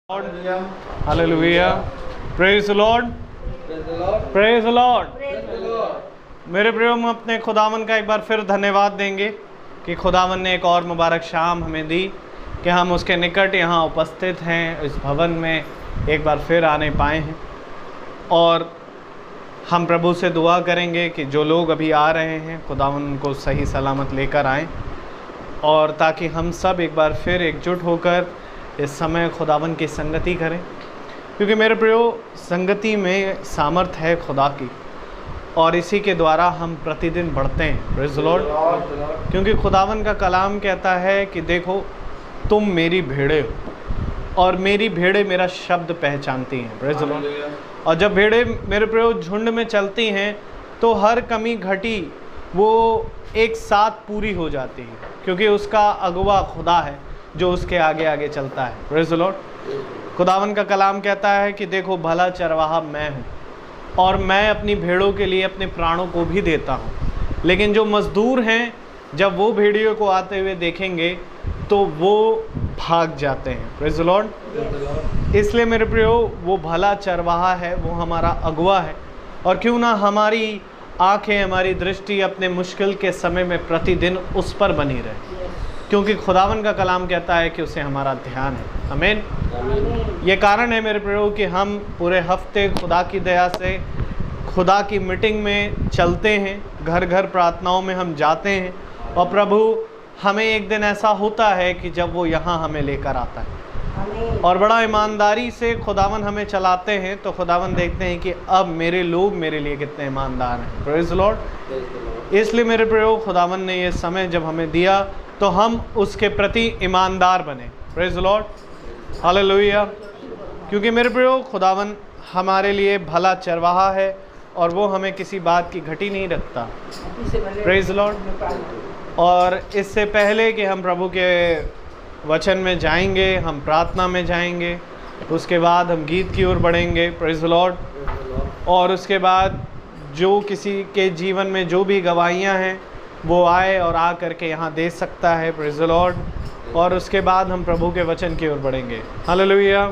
Lord. Hallelujah. Praise the Lord. Praise the Lord. मेरे प्रियो, हम अपने खुदावन का एक बार फिर धन्यवाद देंगे कि खुदावन ने एक और मुबारक शाम हमें दी कि हम उसके निकट यहाँ उपस्थित हैं, इस भवन में एक बार फिर आने पाए हैं। और हम प्रभु से दुआ करेंगे कि जो लोग अभी आ रहे हैं खुदावन उनको सही सलामत लेकर आएँ, और ताकि हम सब एक बार फिर एकजुट होकर इस समय खुदावन की संगति करें, क्योंकि मेरे प्रियो संगति में सामर्थ है खुदा की, और इसी के द्वारा हम प्रतिदिन बढ़ते हैं। Praise the Lord. क्योंकि खुदावन का कलाम कहता है कि देखो तुम मेरी भेड़े हो और मेरी भेड़े मेरा शब्द पहचानती हैं। Praise the Lord. और जब भेड़े मेरे प्रियो झुंड में चलती हैं तो हर कमी घटी वो एक साथ पूरी हो जाती है, क्योंकि उसका अगुवा खुदा है जो उसके आगे आगे चलता है। Praise the Lord. खुदावन का कलाम कहता है कि देखो भला चरवाहा मैं हूँ और मैं अपनी भेड़ों के लिए अपने प्राणों को भी देता हूँ। लेकिन जो मज़दूर हैं जब वो भेड़ियों को आते हुए देखेंगे तो वो भाग जाते हैं। Praise the Lord. इसलिए मेरे प्रियो वो भला चरवाहा है, वो हमारा अगुवा है, और क्यों ना हमारी आँखें, हमारी दृष्टि अपने मुश्किल के समय में प्रतिदिन उस पर बनी रहे, क्योंकि खुदावन का कलाम कहता है कि उसे हमारा ध्यान है। आमीन। ये कारण है मेरे प्रियो कि हम पूरे हफ्ते खुदा की दया से खुदा की मीटिंग में चलते हैं, घर घर प्रार्थनाओं में हम जाते हैं, और प्रभु हमें एक दिन ऐसा होता है कि जब वो यहाँ हमें लेकर आता है और बड़ा ईमानदारी से खुदावन हमें चलाते हैं, तो खुदावन देखते हैं कि अब मेरे लोग मेरे लिए कितने ईमानदार हैं। Praise the Lord. इसलिए मेरे प्रियो खुदावन ने ये समय जब हमें दिया तो हम उसके प्रति ईमानदार बने। Praise the lord. हालेलुया। क्योंकि मेरे प्रियो खुदावन हमारे लिए भला चरवाहा है और वो हमें किसी बात की घटी नहीं रखता। Praise the Lord. और इससे पहले कि हम प्रभु के वचन में जाएंगे, हम प्रार्थना में जाएंगे, उसके बाद हम गीत की ओर बढ़ेंगे। Praise the Lord. और उसके बाद जो किसी के जीवन में जो भी गवाहियाँ हैं वो आए और आ करके यहाँ दे सकता है। Praise the Lord. और उसके बाद हम प्रभु के वचन की ओर बढ़ेंगे। हालेलुया।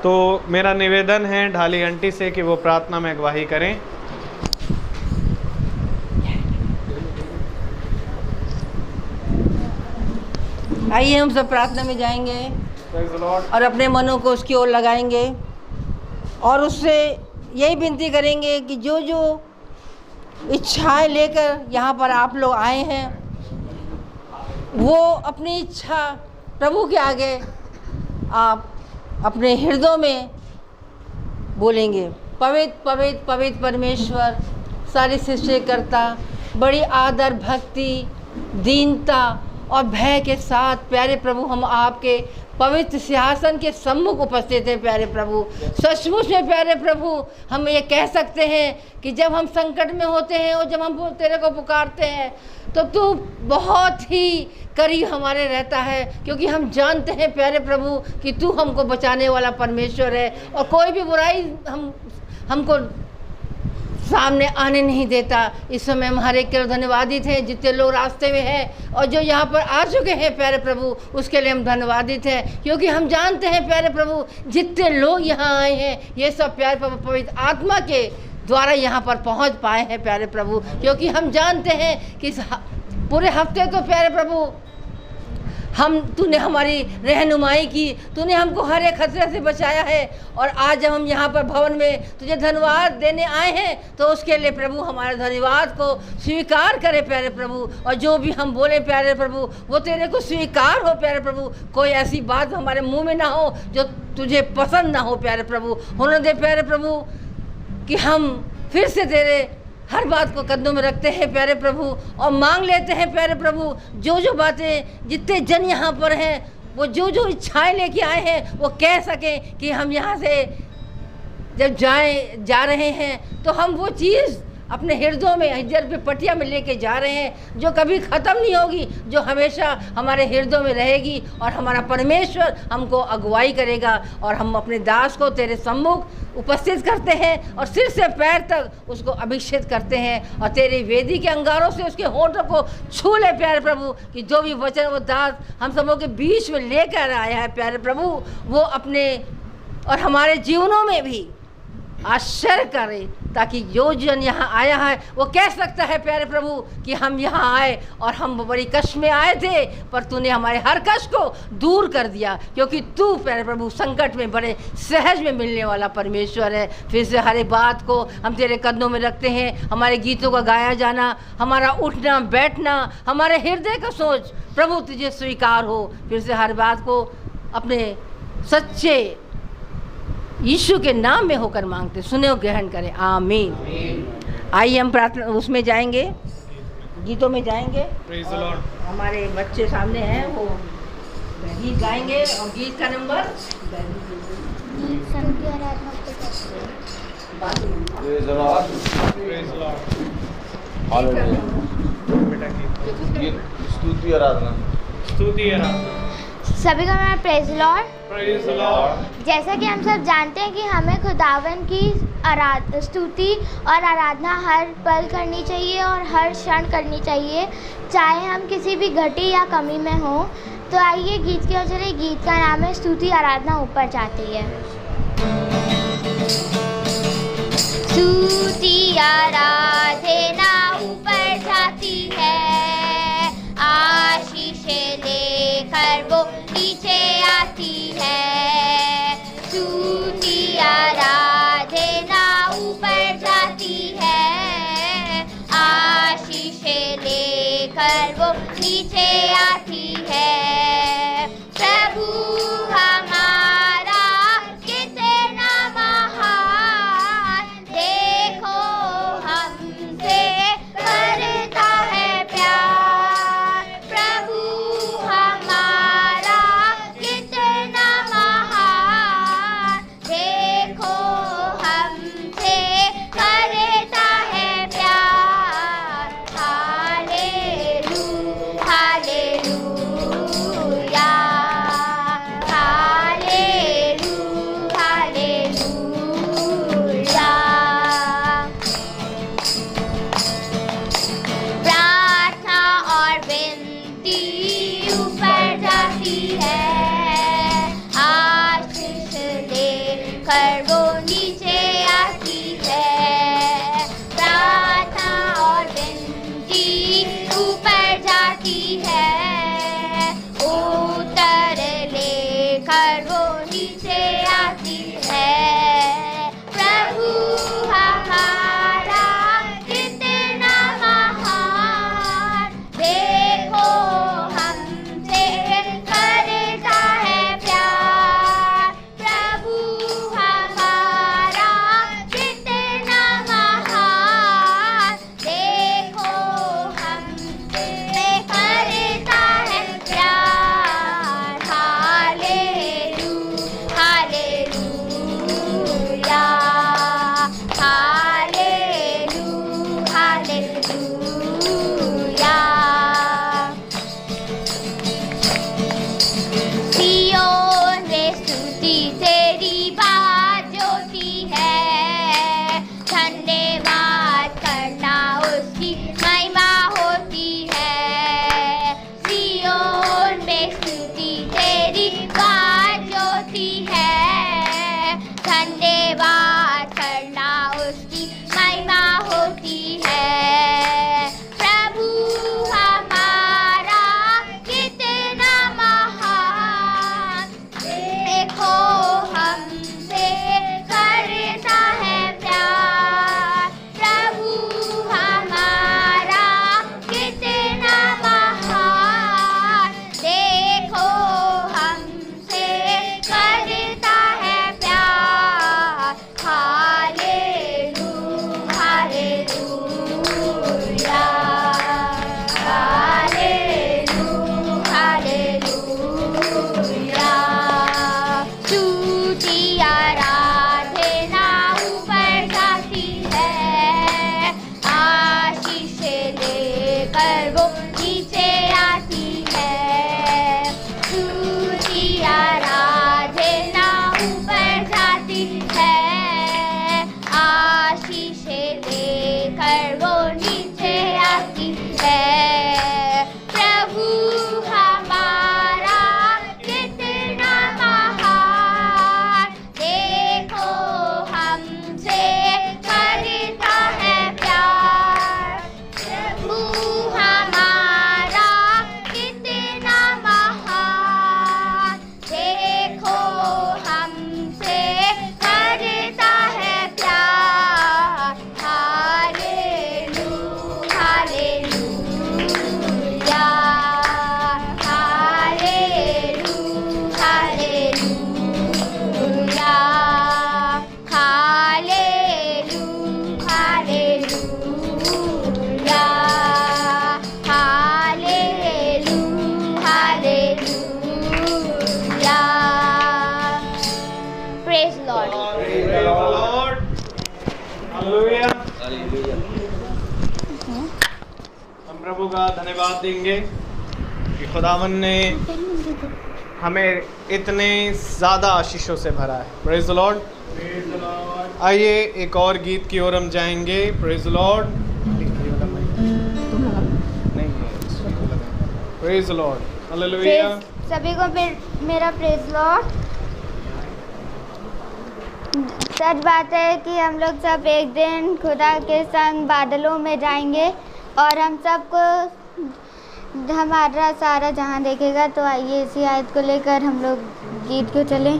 तो मेरा निवेदन है ढाली आंटी से कि वो प्रार्थना में अगुवाही करें। आइए हम सब प्रार्थना में जाएंगे प्रेज़ द लॉर्ड। और अपने मनों को उसकी ओर लगाएंगे और उससे यही विनती करेंगे कि जो जो इच्छाएं लेकर यहाँ पर आप लोग आए हैं वो अपनी इच्छा प्रभु के आगे आप अपने हृदय में बोलेंगे। पवित्र पवित्र पवित्र परमेश्वर, सारी सृष्टिकर्ता, बड़ी आदर, भक्ति, दीनता और भय के साथ प्यारे प्रभु हम आपके पवित्र सिंहासन के सम्मुख उपस्थित हैं। प्यारे प्रभु, सचमुच में प्यारे प्रभु हम ये कह सकते हैं कि जब हम संकट में होते हैं और जब हम तेरे को पुकारते हैं तो तू बहुत ही करीब हमारे रहता है, क्योंकि हम जानते हैं प्यारे प्रभु कि तू हमको बचाने वाला परमेश्वर है और कोई भी बुराई हमको सामने आने नहीं देता। इस समय हम हर एक के धन्यवादित हैं जितने लोग रास्ते में हैं और जो यहाँ पर आ चुके हैं प्यारे प्रभु, उसके लिए हम धन्यवादित हैं, क्योंकि हम जानते हैं प्यारे प्रभु जितने लोग यहाँ आए हैं ये सब प्यारे प्रभु पवित्र आत्मा के द्वारा यहाँ पर पहुँच पाए हैं प्यारे प्रभु, क्योंकि हम जानते हैं कि पूरे हफ्ते तो प्यारे प्रभु तूने हमारी रहनुमाई की, तूने हमको हर एक खतरे से बचाया है, और आज जब हम यहाँ पर भवन में तुझे धन्यवाद देने आए हैं तो उसके लिए प्रभु हमारे धन्यवाद को स्वीकार करे प्यारे प्रभु, और जो भी हम बोले प्यारे प्रभु वो तेरे को स्वीकार हो प्यारे प्रभु। कोई ऐसी बात हमारे मुंह में ना हो जो तुझे पसंद ना हो प्यारे प्रभु। होने दे प्यारे प्रभु कि हम फिर से तेरे हर बात को कदमों में रखते हैं प्यारे प्रभु और मांग लेते हैं प्यारे प्रभु जो जो बातें जितने जन यहाँ पर हैं वो जो जो इच्छाएं लेके आए हैं वो कह सकें कि हम यहाँ से जब जा रहे हैं तो हम वो चीज़ अपने हृदयों में, हृदय पे पटिया में लेके जा रहे हैं, जो कभी ख़त्म नहीं होगी, जो हमेशा हमारे हृदयों में रहेगी। और हमारा परमेश्वर हमको अगुवाई करेगा और हम अपने दास को तेरे सम्मुख उपस्थित करते हैं और सिर से पैर तक उसको अभिषेक करते हैं और तेरी वेदी के अंगारों से उसके होठों को छू ले प्यारे प्रभु, कि जो भी वचन वो दास हम सबों के बीच में लेकर आया है प्यारे प्रभु, वो अपने और हमारे जीवनों में भी आश्चर्य करे, ताकि जो जन यहाँ आया है वो कह सकता है प्यारे प्रभु कि हम यहाँ आए और हम बड़ी कष्ट में आए थे, पर तूने हमारे हर कष्ट को दूर कर दिया, क्योंकि तू प्यारे प्रभु संकट में बड़े सहज में मिलने वाला परमेश्वर है। फिर से हर एक बात को हम तेरे कदमों में रखते हैं। हमारे गीतों का गाया जाना, हमारा उठना बैठना, हमारे हृदय का सोच प्रभु तुझे स्वीकार हो। फिर से हर बात को अपने सच्चे यीशु के नाम में होकर मांगते, सुने और ग्रहण करें, आमीन। आइए हम प्रार्थना उसमें जाएंगे, गीतों में जाएंगे। Praise the Lord. हमारे बच्चे सामने हैं, वो गीत गाएंगे और गीत का नंबर प्रेज़ द लॉर्ड। बेटा गीत स्तुति आराधना। स्तुति आराधना। सभी को मैं praise Lord. Praise the Lord. जैसा कि हम सब जानते हैं कि हमें खुदावन की स्तुति और आराधना हर पल करनी चाहिए और हर क्षण करनी चाहिए, चाहे हम किसी भी घटी या कमी में हो। तो आइए गीत की ओर चले। गीत का नाम है स्तुति आराधना ऊपर जाती है। स्तुति आराधना ऊपर जाती है, आशीष लेकर वो नीचे आती है। स्तुति आराधना ऊपर जाती है, आशीष लेकर वो नीचे आती है। प्रभु हमारा कितना महान, देखो हमसे करता है प्यार। प्रभु हमारा कितना महान, देखो हमसे करता है प्यार। हालेलू हालेलूया, हालेलू हालेलूया। प्रार्थना और विनती ऊपर जाती है, आशीष लेकर वो नीचे आती है। प्रार्थना और विनती ऊपर जाती है, उत्तर लेकर वो नीचे आती है। प्रभु हमारा कितना महान, देखो हमसे करता है प्यार। प्रभु हमारा धन्यवाद देंगे कि खुदावन ने हमें इतने ज़्यादा आशीषों से भरा है। Praise the Lord. आइए एक और गीत की ओर हम जाएंगे। Praise the lord. Praise the lord. Hallelujah. सभी को मेरा प्रेज़ लॉर्ड। सच बात है कि हम लोग सब एक दिन खुदा के संग बादलों में जाएंगे और हम सबको हमारा सारा जहां देखेगा। तो आइए इसी आयत को लेकर हम लोग गीत को चलें।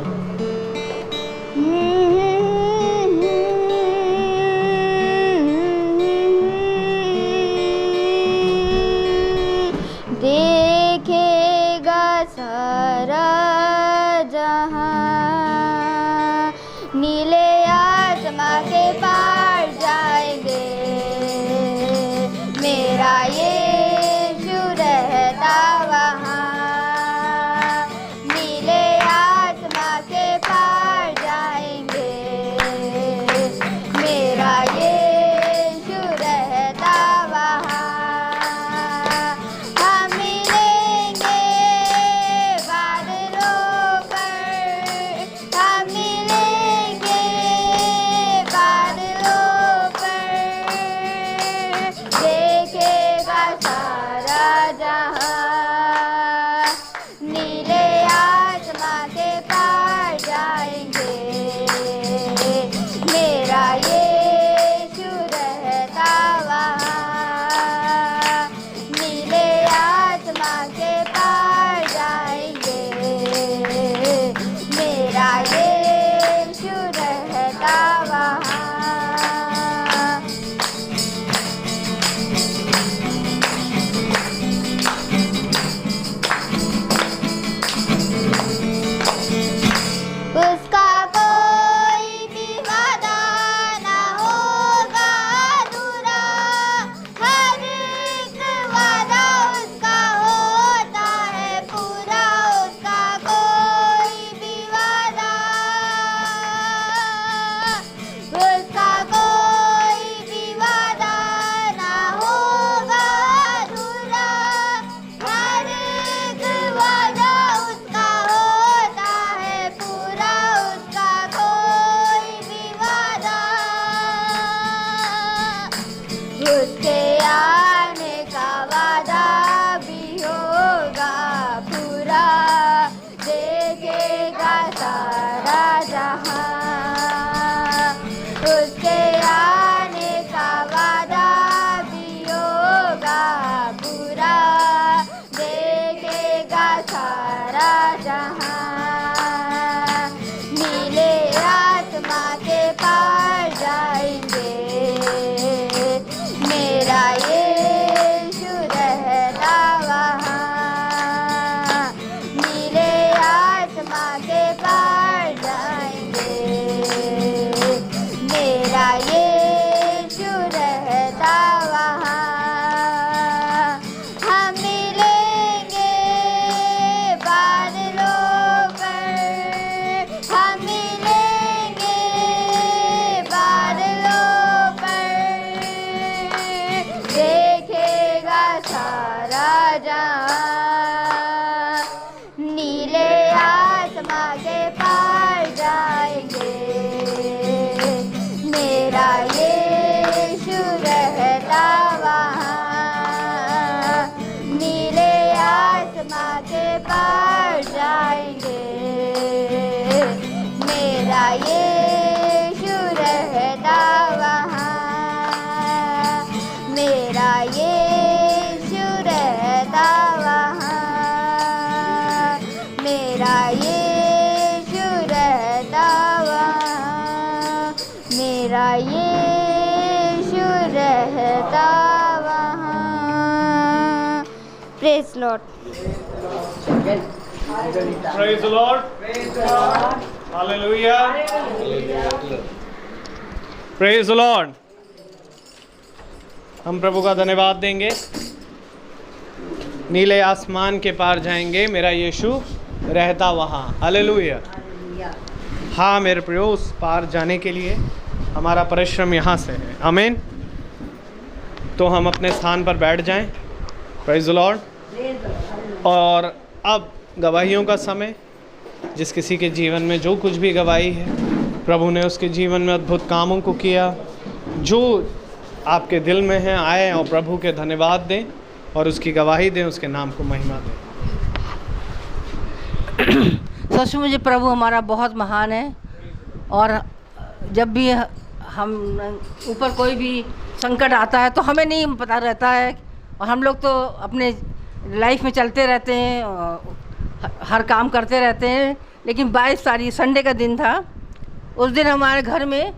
देखेगा सारा जहां, नीले आसमां के पार जाएंगे। मेरा यीशु रहता वहाँ, नीले आसमां के पार जाएंगे। मेरा यीशु रहता वहाँ। हम मिलेंगे बादलों पर, हम मिलेंगे बादलों पर। देखेगा सारा जहां, नीले आसमां के पार जाएंगे। मेरा यीशु रहता वहाँ, नीले आसमां के पार जाएंगे। मेरा यीशु रहता वहाँ। उसका कोई भी वादा ना होगा अधूरा, हर एक वादा उसका होता है पूरा। उसका कोई भी वादा, उसका कोई भी वादा ना होगा अधूरा, हर एक वादा उसका होता है पूरा। उसका कोई भी वादा, उसके आने का वादा भी होगा पूरा। देखेगा सारा जहां, उसके आने का वादा भी होगा पूरा। देखेगा सारा जहां, नीले आसमां के पार जाएंगे। मेरा यीशु रहता वहाँ, नीले आसमां के पार जाएंगे। मेरा यीशु रहता वहाँ। हम मिलेंगे बादलों पर, हम मिलेंगे बादलों पर। देखेगा सारा जहां, नीले आसमां के पार जाएंगे। मेरा यीशु रहता वहाँ, नीले आसमां के पार जाएंगे। मेरा यीशु रहता वहाँ, मेरा यीशु रहता वहाँ, मेरा यीशु रहता वहाँ, मेरा यीशु रहता वहाँ। Praise Lord. Praise the Lord. Hallelujah. Praise the Lord. हम प्रभु का धन्यवाद देंगे। नीले आसमान के पार जाएंगे, मेरा यीशु रहता वहाँ। हालेलुया। हाँ मेरे प्रियो, उस पार जाने के लिए हमारा परिश्रम यहाँ से है। आमीन। तो हम अपने स्थान पर बैठ जाएं। Praise the Lord. और अब गवाहियों का समय, जिस किसी के जीवन में जो कुछ भी गवाही है, प्रभु ने उसके जीवन में अद्भुत कामों को किया, जो आपके दिल में है, आए और प्रभु के धन्यवाद दें और उसकी गवाही दें, उसके नाम को महिमा दें। सच में मुझे प्रभु हमारा बहुत महान है। और जब भी हम ऊपर कोई भी संकट आता है तो हमें नहीं पता रहता है, और हम लोग तो अपने लाइफ में चलते रहते हैं, हर काम करते रहते हैं। लेकिन 22 तारीख संडे का दिन था, उस दिन हमारे घर में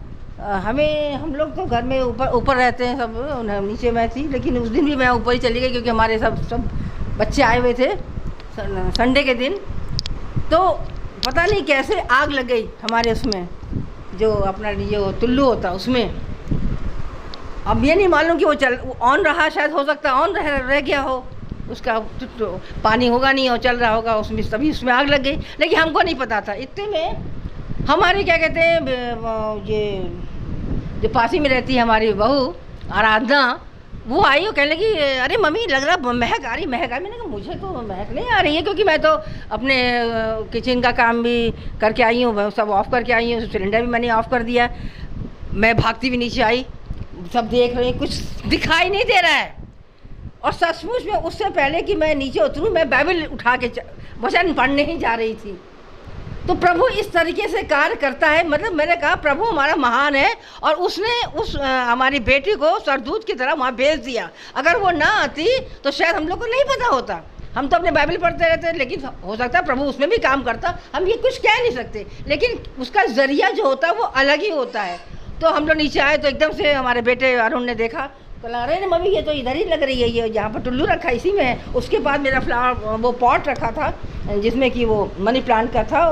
हम लोग तो घर में ऊपर रहते हैं, सब नीचे मैं थी, लेकिन उस दिन भी मैं ऊपर ही चली गई क्योंकि हमारे सब बच्चे आए हुए थे संडे के दिन। तो पता नहीं कैसे आग लग गई हमारे उसमें, जो अपना ये टुल्लू होता उसमें। अब ये नहीं मालूम कि वो ऑन रहा, शायद हो सकता है ऑन रह गया हो, उसका पानी होगा नहीं और चल रहा होगा उसमें, तभी उसमें आग लग गई। लेकिन हमको नहीं पता था। इतने में हमारे क्या कहते हैं, ये जो पास ही में रहती है हमारी बहू आराधना, वो आई और कहने लगी, अरे मम्मी लग रहा महक आ रही। मैंने कहा मुझे तो महक नहीं आ रही है, क्योंकि मैं तो अपने किचन का काम भी करके आई हूँ, सब ऑफ़ करके आई हूँ, सिलेंडर भी मैंने ऑफ़ कर दिया। मैं भागती भी नीचे आई, सब देख रहे हैं, कुछ दिखाई नहीं दे रहा है। और सचमुच में उससे पहले कि मैं नीचे उतरूँ, मैं बाइबल उठा के वचन पढ़ने ही जा रही थी। तो प्रभु इस तरीके से कार्य करता है। मतलब मैंने कहा प्रभु हमारा महान है, और उसने हमारी बेटी को सरदूत की तरह वहाँ भेज दिया। अगर वो ना आती तो शायद हम लोग को नहीं पता होता। हम तो अपने बाइबल पढ़ते रहते हैं, लेकिन हो सकता है प्रभु उसमें भी काम करता, हम ये कुछ कह नहीं सकते। लेकिन उसका ज़रिया जो होता है वो अलग ही होता है। तो हम लोग नीचे आए तो एकदम से हमारे बेटे अरुण ने देखा, बोला अरे मम्मी ये तो इधर ही लग रही है, ये यहाँ पर टुल्लू रखा है, इसी में है। उसके बाद मेरा फ्लावर वो पॉट रखा था जिसमें कि वो मनी प्लांट का था,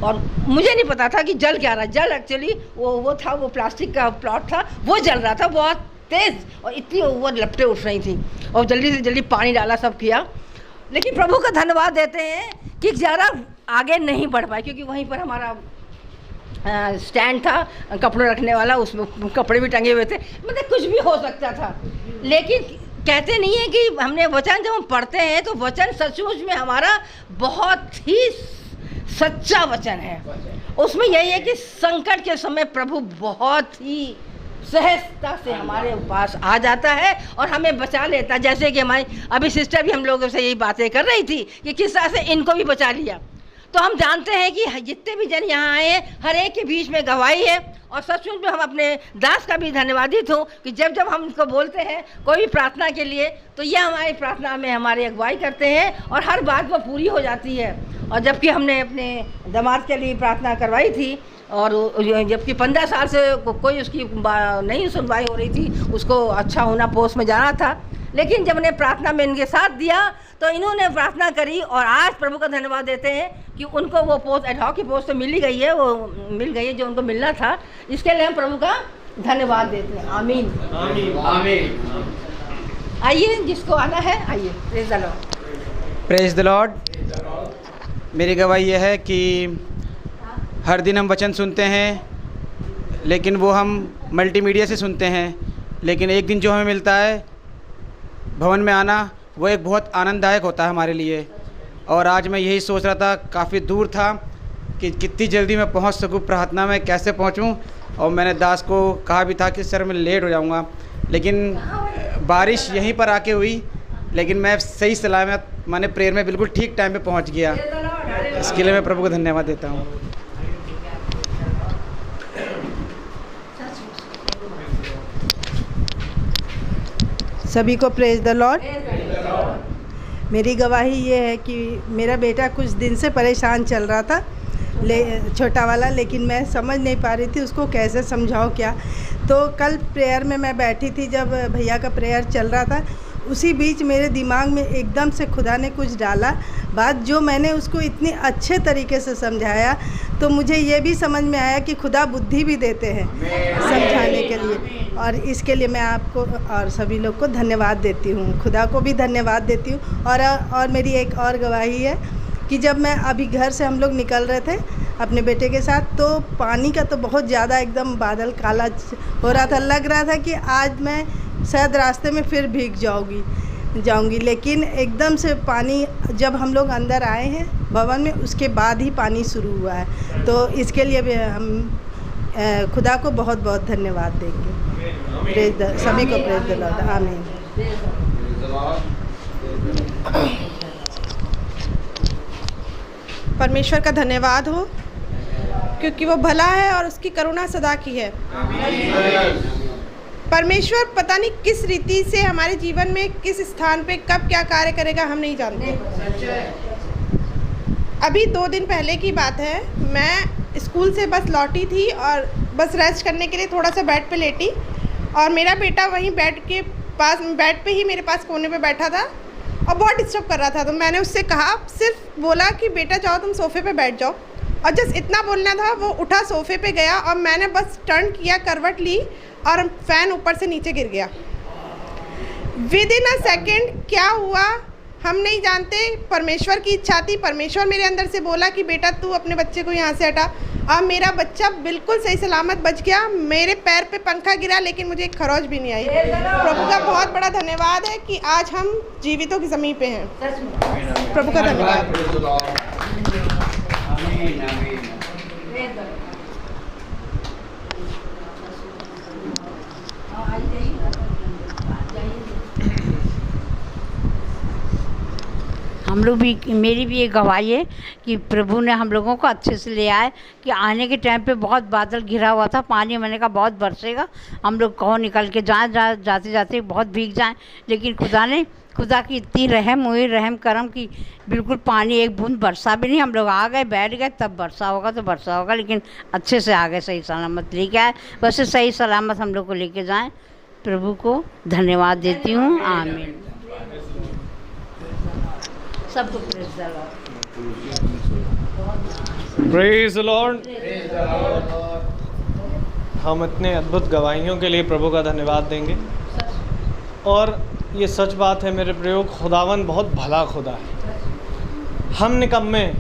और मुझे नहीं पता था कि जल क्या रहा। जल एक्चुअली वो था, वो प्लास्टिक का प्लॉट था, वो जल रहा था बहुत तेज़, और इतनी वो लपटें उठ रही थी, और जल्दी से जल्दी पानी डाला, सब किया। लेकिन प्रभु का धन्यवाद देते हैं कि ज़्यादा आगे नहीं बढ़ पाए, क्योंकि वहीं पर हमारा स्टैंड था कपड़े रखने वाला, उसमें कपड़े भी टंगे हुए थे। मतलब कुछ भी हो सकता था। लेकिन कहते नहीं है कि हमने वचन जब हम पढ़ते हैं तो वचन सचमुच में हमारा बहुत ही सच्चा वचन है। उसमें यही है कि संकट के समय प्रभु बहुत ही सहजता से हमारे पास आ जाता है और हमें बचा लेता है। जैसे कि हमारी अभी सिस्टर भी हम लोगों से यही बातें कर रही थी कि किस तरह से इनको भी बचा लिया। तो हम जानते हैं कि जितने भी जन यहाँ आए हैं, हर एक के बीच में गवाही है। और सचमुच में हम अपने दास का भी धन्यवादित हूँ कि जब जब हम उनको बोलते हैं कोई भी प्रार्थना के लिए, तो ये हमारी प्रार्थना में हमारी अगुवाई करते हैं और हर बात वो पूरी हो जाती है। और जबकि हमने अपने दामाद के लिए प्रार्थना करवाई थी, और जबकि 15 साल से कोई उसकी नहीं सुनवाई हो रही थी, उसको अच्छा होना पोस्ट में जाना था, लेकिन जब उन्हें प्रार्थना में इनके साथ दिया तो इन्होंने प्रार्थना करी, और आज प्रभु का धन्यवाद देते हैं कि उनको वो पोस्ट एडहॉक की पोस्ट तो मिल ही गई है, वो मिल गई है जो उनको मिलना था। इसके लिए हम प्रभु का धन्यवाद देते हैं। आमीन आमीन आमीन। आइए जिसको आना है आइए। Praise the Lord. Praise the Lord. मेरी गवाही यह है कि हर दिन हम वचन सुनते हैं, लेकिन वो हम मल्टीमीडिया से सुनते हैं, लेकिन एक दिन जो हमें मिलता है भवन में आना, वो एक बहुत आनंददायक होता है हमारे लिए। और आज मैं यही सोच रहा था, काफ़ी दूर था कि कितनी जल्दी मैं पहुंच सकूं प्रार्थना में, कैसे पहुंचूं। और मैंने दास को कहा भी था कि सर मैं लेट हो जाऊंगा, लेकिन बारिश यहीं पर आके हुई, लेकिन मैं सही सलामत मैंने प्रेयर में बिल्कुल ठीक टाइम पे पहुंच गया। इसके लिए मैं प्रभु को धन्यवाद देता हूँ। सभी को प्रेज द लॉर्ड। मेरी गवाही ये है कि मेरा बेटा कुछ दिन से परेशान चल रहा था, छोटा वाला, लेकिन मैं समझ नहीं पा रही थी उसको कैसे समझाऊँ क्या। तो कल प्रेयर में मैं बैठी थी, जब भैया का प्रेयर चल रहा था, उसी बीच मेरे दिमाग में एकदम से खुदा ने कुछ डाला बात, जो मैंने उसको इतनी अच्छे तरीके से समझाया। तो मुझे ये भी समझ में आया कि खुदा बुद्धि भी देते हैं समझाने के लिए, और इसके लिए मैं आपको और सभी लोग को धन्यवाद देती हूँ, खुदा को भी धन्यवाद देती हूँ। और मेरी एक और गवाही है कि जब मैं अभी घर से हम लोग निकल रहे थे अपने बेटे के साथ, तो पानी का तो बहुत ज़्यादा एकदम बादल काला हो रहा था, लग रहा था कि आज मैं शायद रास्ते में फिर भीग जाऊंगी। जाऊंगी, लेकिन एकदम से पानी जब हम लोग अंदर आए हैं भवन में, उसके बाद ही पानी शुरू हुआ है। तो इसके लिए भी हम खुदा को बहुत बहुत धन्यवाद देंगे। सभी को प्रेज द लॉर्ड। आमीन। परमेश्वर का धन्यवाद हो, क्योंकि वो भला है और उसकी करुणा सदा की है। परमेश्वर पता नहीं किस रीति से हमारे जीवन में, किस स्थान पे, कब क्या कार्य करेगा, हम नहीं जानते। अभी 2 दिन पहले की बात है, मैं स्कूल से बस लौटी थी और बस रेस्ट करने के लिए थोड़ा सा बेड पे लेटी, और मेरा बेटा वहीं बेड पे ही मेरे पास कोने पे बैठा था और बहुत डिस्टर्ब कर रहा था। तो मैंने उससे कहा, सिर्फ बोला कि बेटा जाओ तुम सोफ़े पे बैठ जाओ, और जस्ट इतना बोलना था, वो उठा सोफ़े पे गया और मैंने बस टर्न किया, करवट ली और फ़ैन ऊपर से नीचे गिर गया। विद इन अ सेकेंड क्या हुआ हम नहीं जानते। परमेश्वर की इच्छा थी, परमेश्वर मेरे अंदर से बोला कि बेटा तू अपने बच्चे को यहाँ से हटा। अब मेरा बच्चा बिल्कुल सही सलामत बच गया। मेरे पैर पे पंखा गिरा लेकिन मुझे एक खरोच भी नहीं आई। प्रभु का बहुत बड़ा धन्यवाद है कि आज हम जीवितों की ज़मीन पे हैं। प्रभु का धन्यवाद। हम लोग भी, मेरी भी एक गवाही है कि प्रभु ने हम लोगों को अच्छे से ले आए। कि आने के टाइम पे बहुत बादल घिरा हुआ था, पानी मैंने कहा बहुत बरसेगा, हम लोग कहो निकल के जाते जाते बहुत भीग जाएं, लेकिन खुदा की इतनी रहम हुई, रहम करम की बिल्कुल पानी एक बूंद बरसा भी नहीं। हम लोग आ गए, बैठ गए, तब बरसा होगा तो बरसा होगा, लेकिन अच्छे से आ गए, सही सलामत लेके आए। वैसे सही सलामत हम लोग को लेके जाएं। प्रभु को धन्यवाद देती हूँ। आमीन। सबको praise the Lord. Praise the Lord. हम इतने अद्भुत गवाहियों के लिए प्रभु का धन्यवाद देंगे। और ये सच बात है मेरे प्रियो, खुदावन बहुत भला खुदा है। हम निकम्मे,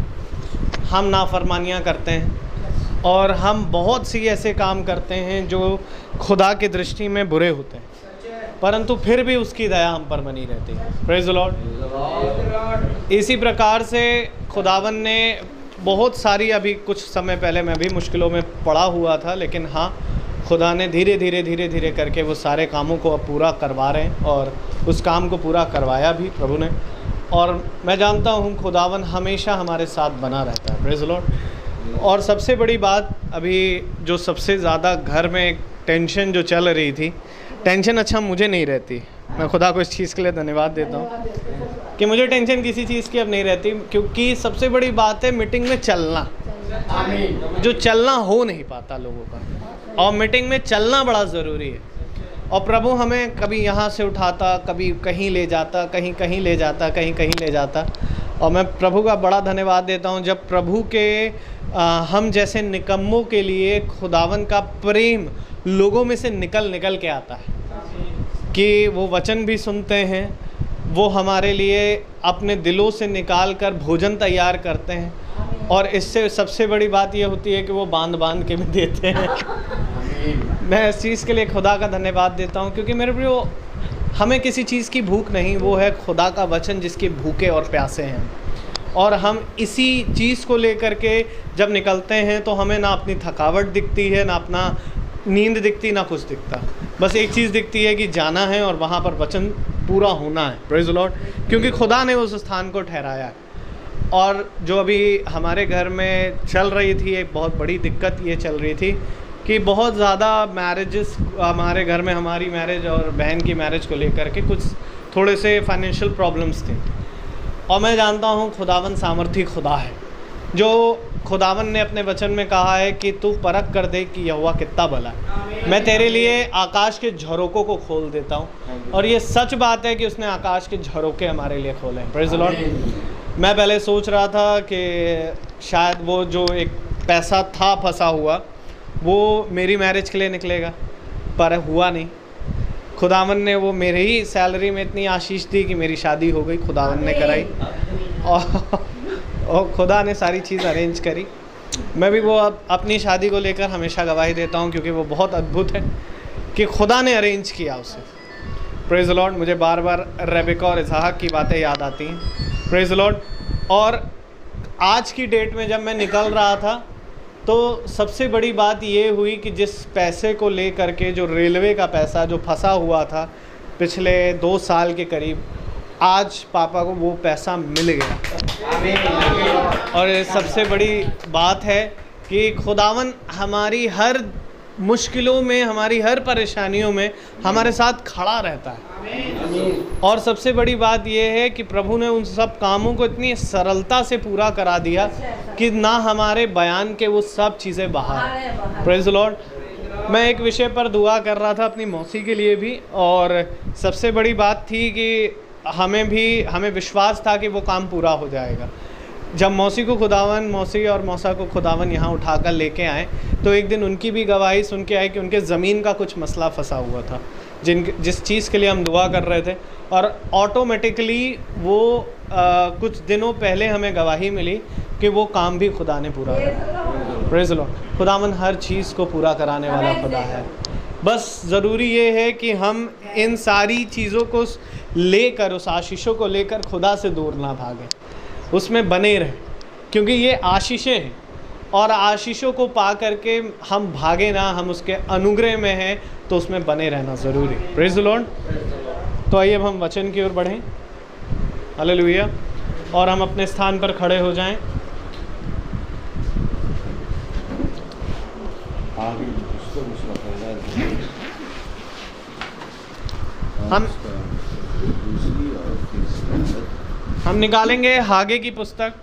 हम नाफरमानियाँ करते हैं और हम बहुत सी ऐसे काम करते हैं जो खुदा की दृष्टि में बुरे होते हैं, परंतु फिर भी उसकी दया हम पर बनी रहती है। Praise the Lord. इसी प्रकार से खुदावन ने बहुत सारी, अभी कुछ समय पहले मैं भी मुश्किलों में पड़ा हुआ था, लेकिन हाँ, खुदा ने धीरे धीरे करके वो सारे कामों को अब पूरा करवा रहे हैं और उस काम को पूरा करवाया भी प्रभु ने। और मैं जानता हूँ खुदावन हमेशा हमारे साथ बना रहता है। Praise the Lord. और सबसे बड़ी बात, अभी जो सबसे ज़्यादा घर में टेंशन जो चल रही थी, टेंशन अच्छा मुझे नहीं रहती, मैं खुदा को इस चीज़ के लिए धन्यवाद देता हूँ कि मुझे टेंशन किसी चीज़ की अब नहीं रहती, क्योंकि सबसे बड़ी बात है मीटिंग में चलना। जो चलना हो नहीं पाता लोगों का, और मीटिंग में चलना बड़ा ज़रूरी है। और प्रभु हमें कभी यहाँ से उठाता, कभी कहीं ले जाता, कहीं ले जाता, कहीं ले जाता। और मैं प्रभु का बड़ा धन्यवाद देता हूँ जब प्रभु के हम जैसे निकम्मों के लिए खुदावन का प्रेम लोगों में से निकल के आता है कि वो वचन भी सुनते हैं, वो हमारे लिए अपने दिलों से निकाल कर भोजन तैयार करते हैं, और इससे सबसे बड़ी बात ये होती है कि वो बांध के भी देते हैं। मैं इस चीज़ के लिए खुदा का धन्यवाद देता हूँ, क्योंकि मेरे प्रियो हमें किसी चीज़ की भूख नहीं, वो है खुदा का वचन जिसके भूखे और प्यासे हैं। और हम इसी चीज़ को लेकर के जब निकलते हैं तो हमें ना अपनी थकावट दिखती है, ना अपना नींद दिखती, ना कुछ दिखता। बस एक चीज़ दिखती है कि जाना है और वहाँ पर वचन पूरा होना है। Praise the Lord. क्योंकि खुदा ने उस स्थान को ठहराया है। और जो अभी हमारे घर में चल रही थी, एक बहुत बड़ी दिक्कत ये चल रही थी कि बहुत ज़्यादा मैरिजेस हमारे घर में, हमारी मैरिज और बहन की मैरिज को लेकर के कुछ थोड़े से फाइनेंशियल प्रॉब्लम्स थे। और मैं जानता हूँ खुदावन सामर्थी खुदा है, जो खुदावन ने अपने वचन में कहा है कि तू परख कर दे कि यहोवा कितना भला है। मैं तेरे लिए आकाश के झरोकों को खोल देता हूँ। और ये सच बात है कि उसने आकाश के झरोके हमारे लिए खोले हैं। Praise the Lord. मैं पहले सोच रहा था कि शायद वो जो एक पैसा था फंसा हुआ वो मेरी मैरिज के लिए निकलेगा, पर हुआ नहीं। खुदावन ने वो मेरे ही सैलरी में इतनी आशीष दी कि मेरी शादी हो गई, खुदावन ने कराई और खुदा ने सारी चीज़ अरेंज करी। मैं भी वो अपनी शादी को लेकर हमेशा गवाही देता हूँ, क्योंकि वो बहुत अद्भुत है कि खुदा ने अरेंज किया उसे। Praise the Lord. मुझे बार बार रेबेका और इसहाक की बातें याद आती हैं। Praise the Lord. और आज की डेट में जब मैं निकल रहा था तो सबसे बड़ी बात ये हुई कि जिस पैसे को ले करके, जो रेलवे का पैसा जो फंसा हुआ था पिछले 2 साल के करीब, आज पापा को वो पैसा मिल गया। और सबसे बड़ी बात है कि खुदावन हमारी हर मुश्किलों में, हमारी हर परेशानियों में हमारे साथ खड़ा रहता है। और सबसे बड़ी बात यह है कि प्रभु ने उन सब कामों को इतनी सरलता से पूरा करा दिया कि ना हमारे बयान के वो सब चीज़ें बाहर। Praise the Lord. मैं एक विषय पर दुआ कर रहा था अपनी मौसी के लिए भी, और सबसे बड़ी बात थी कि हमें विश्वास था कि वो काम पूरा हो जाएगा। जब मौसी और मौसा को खुदावन यहाँ उठाकर लेके आए तो एक दिन उनकी भी गवाही सुन के आए कि उनके ज़मीन का कुछ मसला फंसा हुआ था, जिस चीज़ के लिए हम दुआ कर रहे थे। और ऑटोमेटिकली वो कुछ दिनों पहले हमें गवाही मिली कि वो काम भी खुदा ने पूरा किया। Praise the Lord. खुदावन हर चीज़ को पूरा कराने वाला खुदा है। बस ज़रूरी ये है कि हम इन सारी चीज़ों को लेकर, उस आशीषों को लेकर खुदा से दूर ना भागें, उसमें बने रहें, क्योंकि ये आशीषें हैं और आशीषों को पा करके हम भागे ना, हम उसके अनुग्रह में हैं तो उसमें बने रहना ज़रूरी। Praise the Lord. तो आइए अब हम वचन की ओर बढ़ें। हालेलुया। और हम अपने स्थान पर खड़े हो जाएं। हम निकालेंगे हागे की पुस्तक,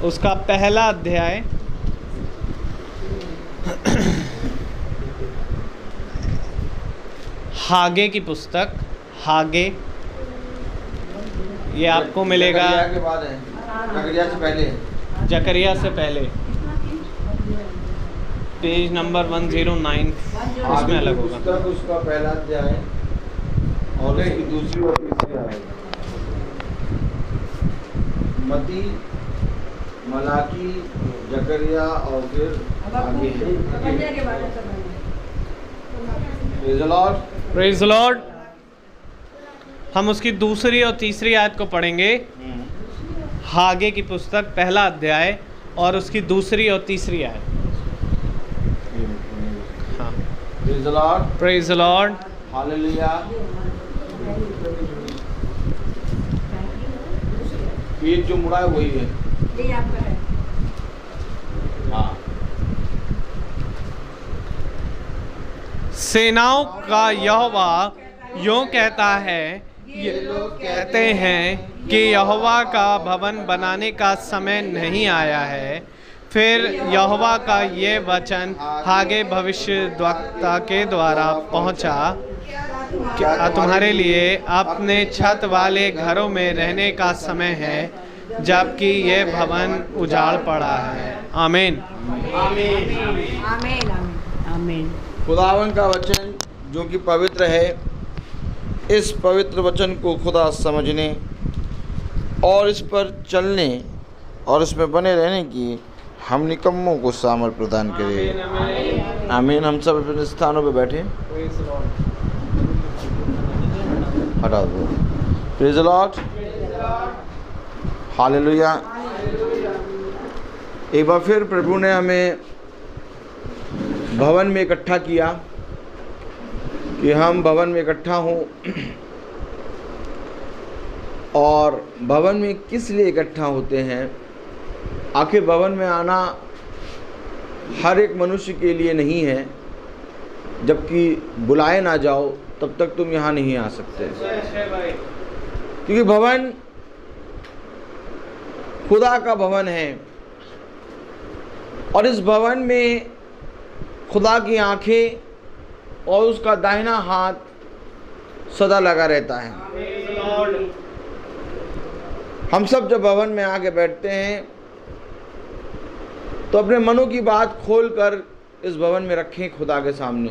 उसका पहला अध्याय हागे की पुस्तक। हागे ये आपको मिलेगा के बाद है, जकरिया से पहले। जकरिया से पहले पेज नंबर 109 उसमें अलग होगा। पुस्तक उसका पहला अध्याय और उसकी दूसरी और तीसरी आयत। मती, मलाकी, जकरिया और फिर आगे praise the lord. Praise the Lord. हम उसकी दूसरी और तीसरी आयत को पढ़ेंगे। हागे की पुस्तक पहला अध्याय और उसकी दूसरी और तीसरी आयत। हाँ। Praise the lord. Praise the lord. Hallelujah. Page जो मुड़ा है वही है। हाँ। सेनाओं का यहोवा यूं कहता है, ये लोग कहते हैं कि यहोवा का भवन बनाने का समय नहीं आया है। फिर यहोवा का ये वचन हागे भविष्यद्वक्ता के द्वारा पहुंचा, क्या तुम्हारे लिए अपने छत वाले घरों में रहने का समय है, जबकि ये भवन उजाड़ पड़ा है। आमीन। आमीन। खुदावन का वचन जो कि पवित्र है, इस पवित्र वचन को खुदा समझने और इस पर चलने और इसमें बने रहने की हम निकम्मों को सामर्थ प्रदान करें। आमीन। हम सब अपने स्थानों पर बैठे। हटा दो। Praise the lord. हालेलुया। एक बार फिर प्रभु ने हमें भवन में इकट्ठा किया कि हम भवन में इकट्ठा हों। और भवन में किस लिए इकट्ठा होते हैं? आखिर भवन में आना हर एक मनुष्य के लिए नहीं है। जबकि बुलाए ना जाओ तब तक तुम यहाँ नहीं आ सकते, क्योंकि भवन खुदा का भवन है और इस भवन में खुदा की आंखें और उसका दाहिना हाथ सदा लगा रहता है। हम सब जब भवन में आके बैठते हैं तो अपने मनों की बात खोलकर इस भवन में रखें खुदा के सामने।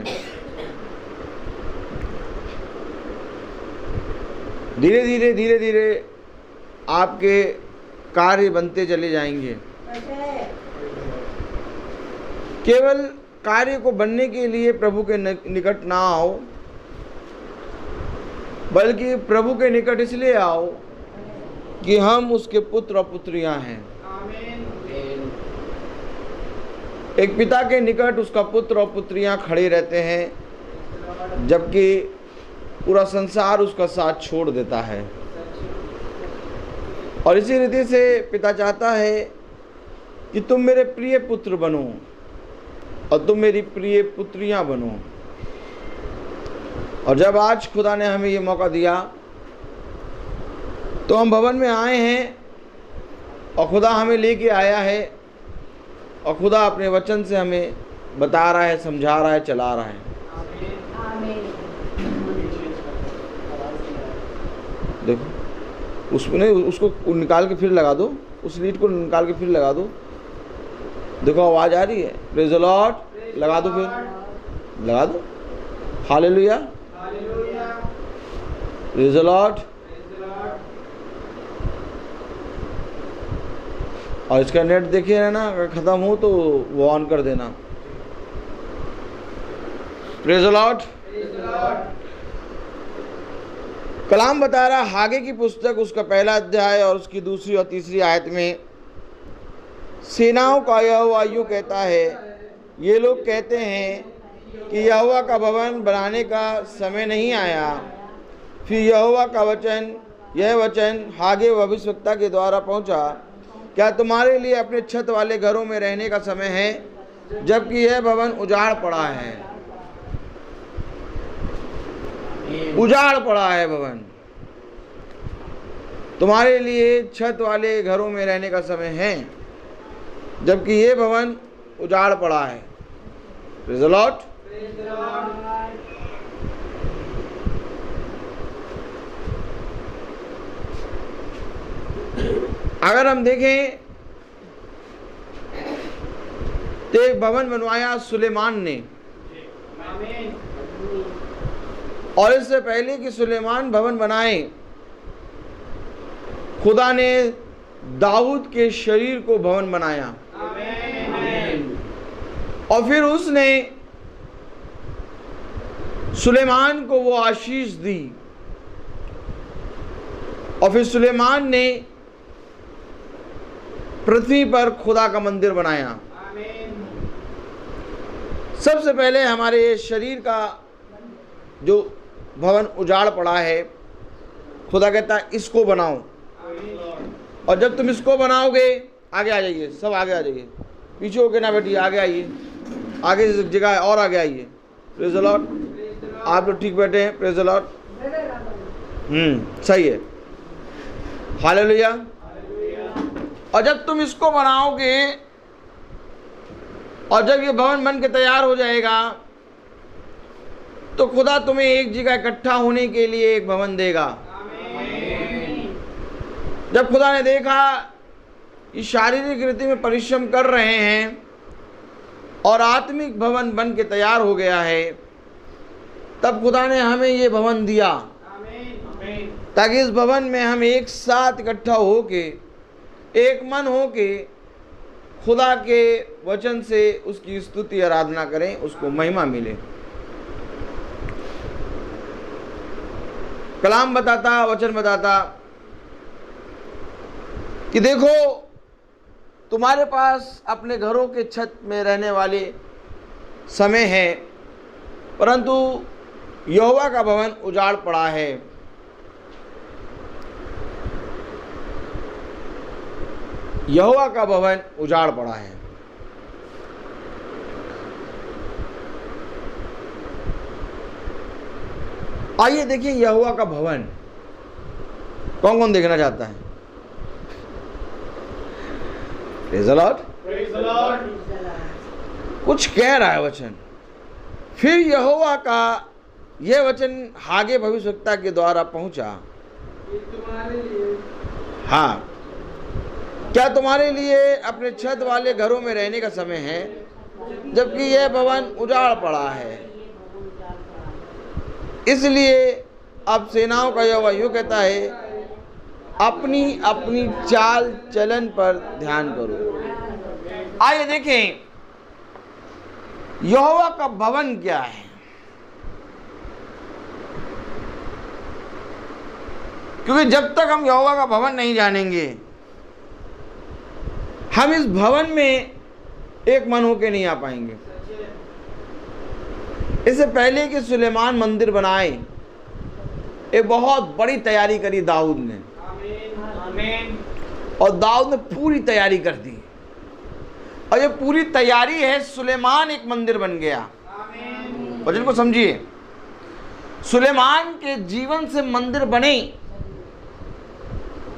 धीरे धीरे आपके कार्य बनते चले जाएंगे। केवल कार्य को बनने के लिए प्रभु के निकट ना आओ, बल्कि प्रभु के निकट इसलिए आओ कि हम उसके पुत्र और पुत्रियां हैं। एक पिता के निकट उसका पुत्र और पुत्रियां खड़े रहते हैं, जबकि पूरा संसार उसका साथ छोड़ देता है। और इसी रीति से पिता चाहता है कि तुम मेरे प्रिय पुत्र बनो और तुम मेरी प्रिय पुत्रियां बनो। और जब आज खुदा ने हमें ये मौका दिया तो हम भवन में आए हैं और खुदा हमें लेके आया है और खुदा अपने वचन से हमें बता रहा है, समझा रहा है, चला रहा है। देखो उसको निकाल के फिर लगा दो, उस लीड को निकाल के फिर लगा दो। देखो आवाज़ आ रही है। प्रेज़ द लॉर्ड, लगा दो, फिर लगा दो। Hallelujah, praise the Lord. और इसका नेट देखिए है ना, अगर ख़त्म हो तो वो ऑन कर देना। Praise the Lord. कलाम बता रहा हागे की पुस्तक उसका पहला अध्याय और उसकी दूसरी और तीसरी आयत में, सेनाओं का यहोवा यूँ कहता है, ये लोग कहते हैं कि यहोवा का भवन बनाने का समय नहीं आया। फिर यहोवा का यह वचन हागे भविष्यवक्ता के द्वारा पहुंचा, क्या तुम्हारे लिए अपने छत वाले घरों में रहने का समय है, जबकि यह भवन उजाड़ पड़ा है। उजाड़ पड़ा है भवन, तुम्हारे लिए छत वाले घरों में रहने का समय है, जबकि ये भवन उजाड़ पड़ा है। Praise the Lord. अगर हम देखें तो एक भवन बनवाया सुलेमान ने, और इससे पहले कि सुलेमान भवन बनाए, खुदा ने दाऊद के शरीर को भवन बनाया। और फिर उसने सुलेमान को वो आशीष दी, और फिर सुलेमान ने पृथ्वी पर खुदा का मंदिर बनाया। सबसे पहले हमारे शरीर का जो भवन उजाड़ पड़ा है, खुदा कहता है इसको बनाओ। और जब तुम इसको बनाओगे, आगे आ जाइए, सब आगे आ जाइए, पीछे होके ना बैठिए, आगे आइए, आगे जगह है और आगे आइए। Praise the Lord. आप लोग ठीक बैठे हैं। Praise the Lord. सही है। हालेलुया। और जब तुम इसको बनाओगे और जब ये भवन बन के तैयार हो जाएगा, तो खुदा तुम्हें एक जगह इकट्ठा होने के लिए एक भवन देगा। जब खुदा ने देखा कि शारीरिक रीति में परिश्रम कर रहे हैं और आत्मिक भवन बन के तैयार हो गया है, तब खुदा ने हमें ये भवन दिया, ताकि इस भवन में हम एक साथ इकट्ठा होके, एक मन होके खुदा के वचन से उसकी स्तुति आराधना करें, उसको महिमा मिले। कलाम बताता, वचन बताता कि देखो तुम्हारे पास अपने घरों के छत में रहने वाले समय है, परंतु यहोवा का भवन उजाड़ पड़ा है। यहोवा का भवन उजाड़ पड़ा है। आइए देखिए यहोवा का भवन कौन कौन देखना चाहता है। Praise the Lord. कुछ कह रहा है वचन। फिर यहोवा का यह वचन हागे भविष्यवक्ता के द्वारा पहुंचा। हाँ, क्या तुम्हारे लिए अपने छत वाले घरों में रहने का समय है, जबकि यह भवन उजाड़ पड़ा है। इसलिए अब सेनाओं का यहोवा यूँ कहता है अपनी अपनी चाल चलन पर ध्यान करो। आइए देखें यहोवा का भवन क्या है। क्योंकि जब तक हम यहोवा का भवन नहीं जानेंगे, हम इस भवन में एक मन होके नहीं आ पाएंगे। इससे पहले कि सुलेमान मंदिर बनाए, एक बहुत बड़ी तैयारी करी दाऊद ने, और दाऊद ने पूरी तैयारी कर दी, और ये पूरी तैयारी है, सुलेमान एक मंदिर बन गया। वचन को समझिए, सुलेमान के जीवन से मंदिर बने,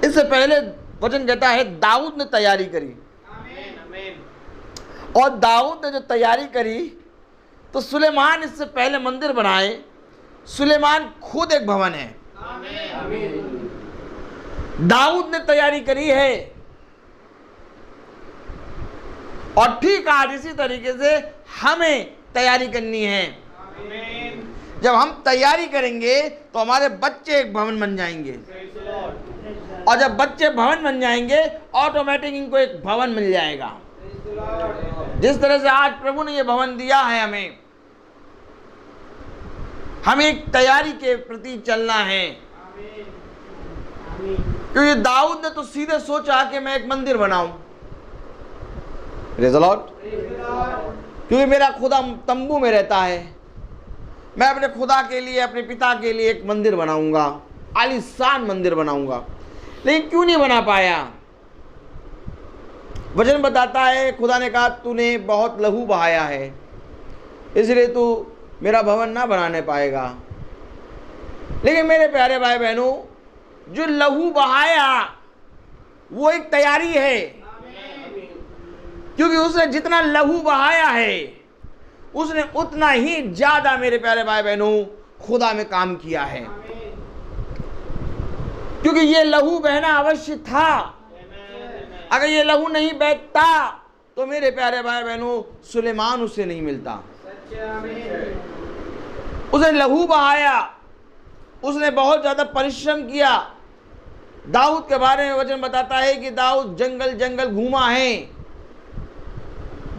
इससे पहले वचन कहता है दाऊद ने तैयारी करी। और दाऊद ने जो तैयारी करी, तो सुलेमान इससे पहले मंदिर बनाए। सुलेमान खुद एक भवन है। दाऊद ने तैयारी करी है, और ठीक आज इसी तरीके से हमें तैयारी करनी है। जब हम तैयारी करेंगे तो हमारे बच्चे एक भवन बन जाएंगे, और जब बच्चे भवन बन जाएंगे ऑटोमेटिक इनको एक भवन मिल जाएगा। जिस तरह से आज प्रभु ने यह भवन दिया है, हमें एक तैयारी के प्रति चलना है। क्योंकि दाऊद ने तो सीधे सोचा कि मैं एक मंदिर बनाऊं, प्रेज़ द लॉर्ड। क्योंकि मेरा खुदा तंबू में रहता है, मैं अपने खुदा के लिए, अपने पिता के लिए एक मंदिर बनाऊंगा, आलीशान मंदिर बनाऊंगा। लेकिन क्यों नहीं बना पाया? वचन बताता है, खुदा ने कहा तूने बहुत लहू बहाया है, इसलिए तू मेरा भवन ना बनाने पाएगा। लेकिन मेरे प्यारे भाई बहनों, जो लहू बहाया वो एक तैयारी है। क्योंकि उसने जितना लहू बहाया है, उसने उतना ही ज्यादा, मेरे प्यारे भाई बहनों, खुदा में काम किया है। क्योंकि ये लहू बहना अवश्य था। अगर ये लहू नहीं बहता तो मेरे प्यारे भाई बहनों, सुलेमान उससे नहीं मिलता। उसने लहू बहाया, उसने बहुत ज्यादा परिश्रम किया। दाऊद के बारे में वचन बताता है कि दाऊद जंगल जंगल घूमा है।